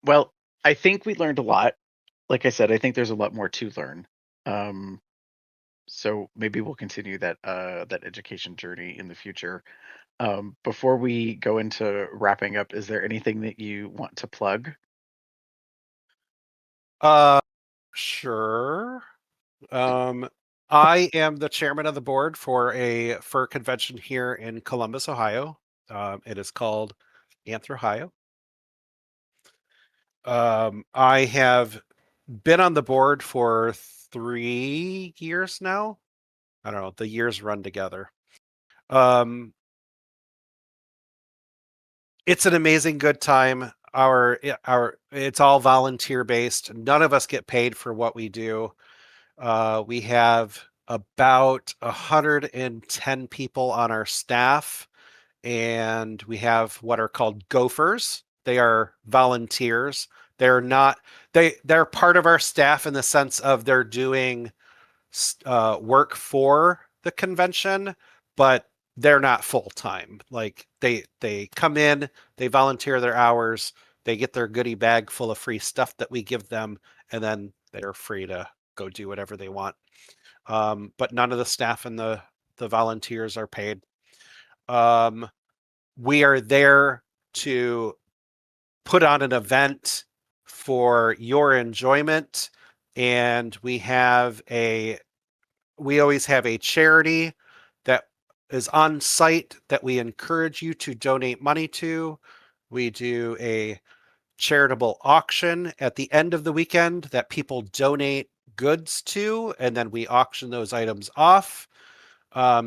Well, I think we learned a lot. Like I said, I think there's a lot more to learn. So maybe we'll continue that education journey in the future. Before we go into wrapping up, is there anything that you want to plug? Sure. I am the chairman of the board for a fur convention here in Columbus, Ohio. It is called Anthrohio. I have been on the board for 3 years now. I don't know, the years run together. It's an amazing good time. It's all volunteer based. None of us get paid for what we do. We have about 110 people on our staff, and we have what are called gophers. They are volunteers. They're not they're part of our staff in the sense of they're doing work for the convention, but they're not full time. Like they come in, they volunteer their hours, they get their goodie bag full of free stuff that we give them, and then they're free to go do whatever they want. But none of the staff and the volunteers are paid. We are there to put on an event for your enjoyment. And we always have a charity that is on site that we encourage you to donate money to. We do a charitable auction at the end of the weekend that people donate goods to, and then we auction those items off.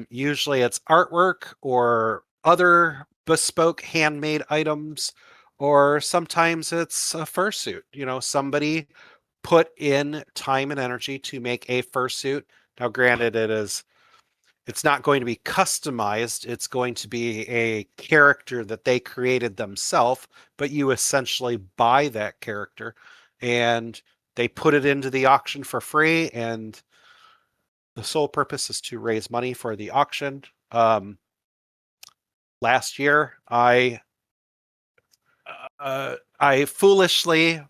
Usually it's artwork or other bespoke handmade items, or sometimes it's a fursuit. Somebody put in time and energy to make a fursuit. Now, granted, it's not going to be customized. It's going to be a character that they created themselves, but you essentially buy that character and they put it into the auction for free. And the sole purpose is to raise money for the auction. Last year, I foolishly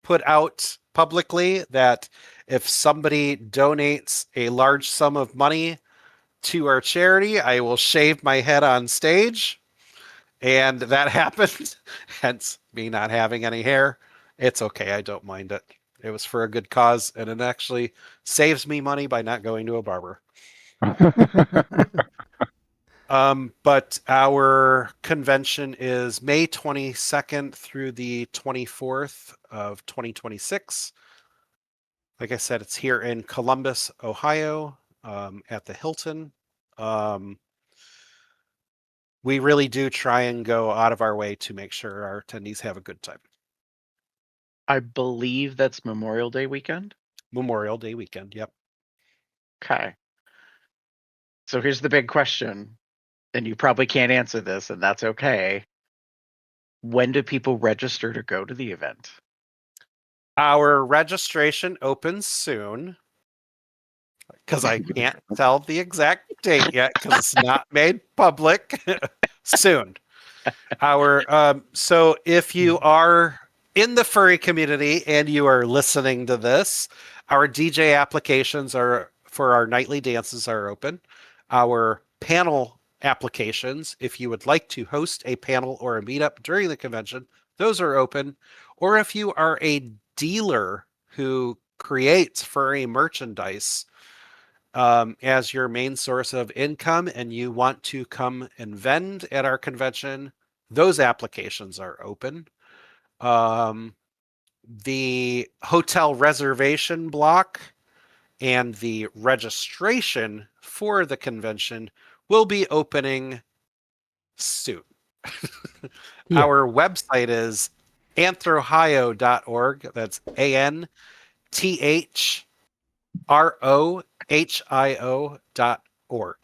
put out publicly that if somebody donates a large sum of money to our charity, I will shave my head on stage. And that happened, hence me not having any hair. It's okay. I don't mind it. It was for a good cause, and it actually saves me money by not going to a barber. But our convention is May 22nd through the 24th of 2026. Like I said, it's here in Columbus, Ohio, at the Hilton. We really do try and go out of our way to make sure our attendees have a good time. I believe that's Memorial Day weekend. Memorial Day weekend, yep. Okay. So here's the big question, and you probably can't answer this, and that's okay. When do people register to go to the event? Our registration opens soon, because I can't tell the exact date yet because it's not made public. Soon. So if you are in the furry community and you are listening to this, our DJ applications are for our nightly dances are open. Our panel applications, if you would like to host a panel or a meetup during the convention, those are open. Or if you are a dealer who creates furry merchandise as your main source of income and you want to come and vend at our convention, those applications are open. The hotel reservation block and the registration for the convention will be opening soon. Yeah. Our website is anthrohio.org. That's ANTHROHIO.org.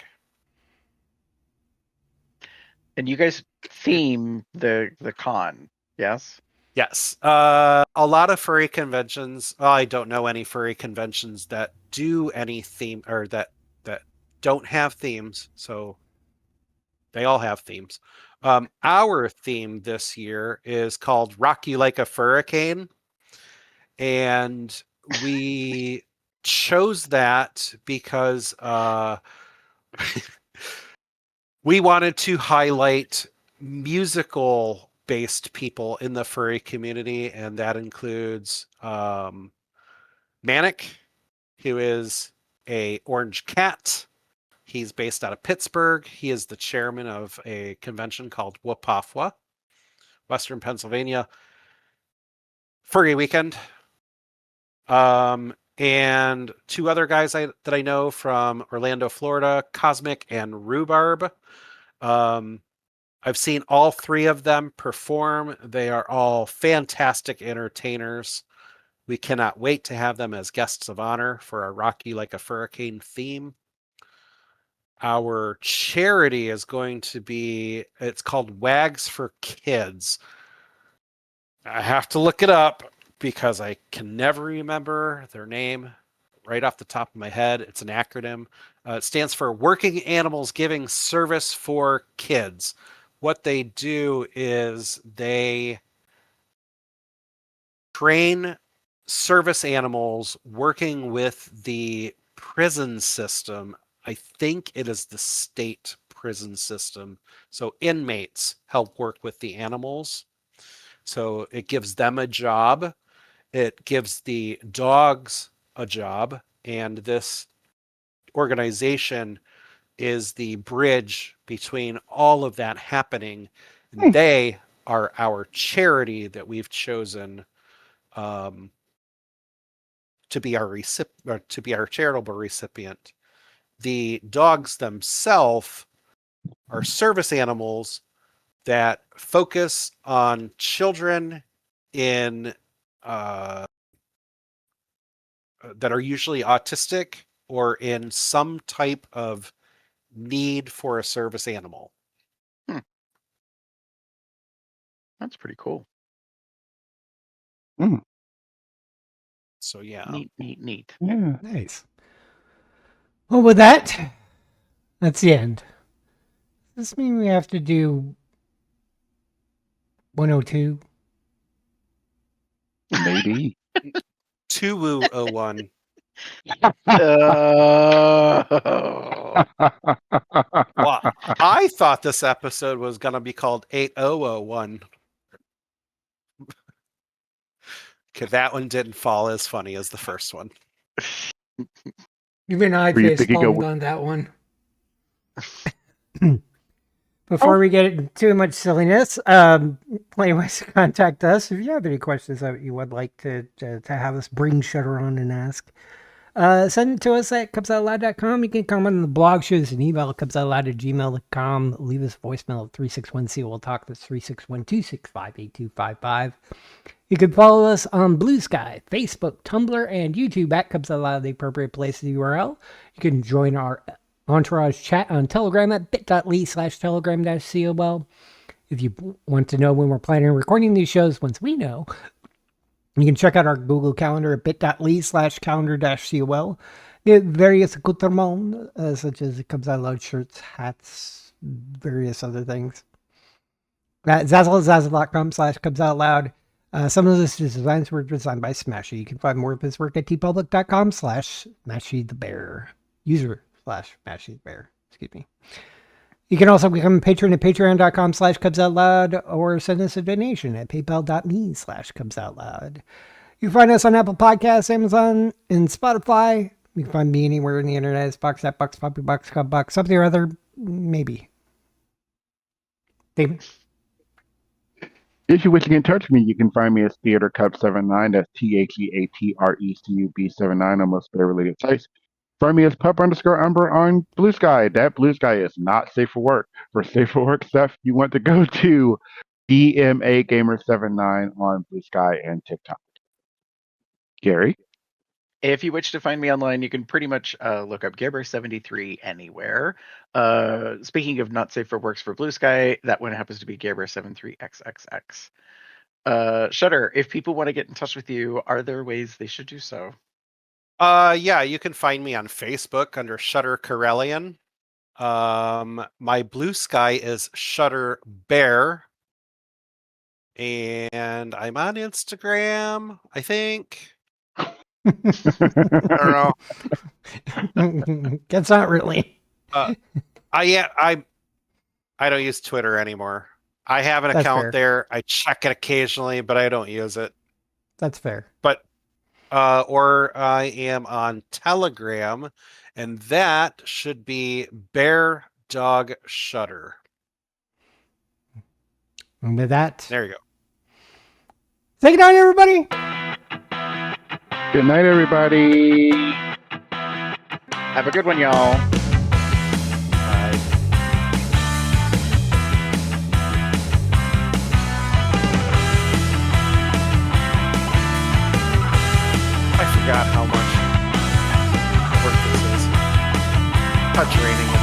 And you guys theme the con, yes? Yes. A lot of furry conventions. Well, I don't know any furry conventions that do any theme or that don't have themes. So they all have themes. Our theme this year is called Rock You Like a Furricane. And we chose that because we wanted to highlight musical based people in the furry community, and that includes Manic, who is a orange cat. He's based out of Pittsburgh. He is the chairman of a convention called Wapafwa, Western Pennsylvania Furry Weekend. And two other guys that I know from Orlando, Florida, Cosmic and Rhubarb. I've seen all three of them perform. They are all fantastic entertainers. We cannot wait to have them as guests of honor for our Rock You Like a Furricane theme. Our charity is going to be, it's called Wags for Kids. I have to look it up because I can never remember their name right off the top of my head. It's an acronym. It stands for Working Animals Giving Service for Kids. What they do is they train service animals working with the prison system. I think it is the state prison system. So inmates help work with the animals. So it gives them a job. It gives the dogs a job, and this organization is the bridge between all of that happening. And they are our charity that we've chosen to be our charitable recipient. The dogs themselves are service animals that focus on children in that are usually autistic or in some type of need for a service animal. That's pretty cool. So yeah. Neat. Yeah. Nice. Well, with that, that's the end. Does this mean we have to do 102? Maybe. 201. Well, I thought this episode was going to be called 8001. Okay, that one didn't fall as funny as the first one. Even I Were you face thinking palmed of- on that one. Before we get into too much silliness, plenty of ways to contact us. If you have any questions that you would like to have us bring Shutter on and ask, send it to us at cubsoutloud.com. You can comment on the blog, shoot us an email at cubsoutloud@gmail.com. Leave us a voicemail at 361-COL-TALK. That's 361-265-8255. You can follow us on Blue Sky, Facebook, Tumblr, and YouTube at Cubs Out Loud, the appropriate place in the URL. You can join our Entourage chat on Telegram at bit.ly/telegram-col. If you want to know when we're planning on recording these shows, once we know, you can check out our Google Calendar at bit.ly/calendar-col. Get various accoutrements, such as Cubs Out Loud shirts, hats, various other things. At zazzle.com/cubsoutloud. Some of this designs were designed by Smashy. You can find more of his work at tpublic.com/SmashyTheBear. User/SmashyTheBear. Excuse me. You can also become a patron at patreon.com/cubsoutloud or send us a donation at paypal.me/cubsoutloud. You can find us on Apple Podcasts, Amazon, and Spotify. You can find me anywhere on the internet. It's Box, that Box, Puppy Box, Cub Box, something or other. Maybe. David? If you wish to get in touch with me, you can find me at TheaterCub79. That's TheaterCub79 on most related sites. Find me as pup_Umber on Blue Sky. That Blue Sky is not safe for work. For safe for work stuff, you want to go to DMA Gamer79 on Blue Sky and TikTok. Gary? If you wish to find me online, you can pretty much look up Gerber73 anywhere. Speaking of not safe for works for Blue Sky, that one happens to be Gerber73XXX. Shutter, if people want to get in touch with you, are there ways they should do so? Yeah, you can find me on Facebook under Shutter Corellian. My Blue Sky is Shutter Bear. And I'm on Instagram, I think. I don't know. That's not really. I don't use Twitter anymore. I have an That's account fair. there. I check it occasionally, but I don't use it. That's fair. But or I am on Telegram, and that should be Bear Dog Shutter. And with that, There you go. take it down, everybody. Good night, everybody. Have a good one, y'all. Bye. I forgot how much work this is. Touch rating it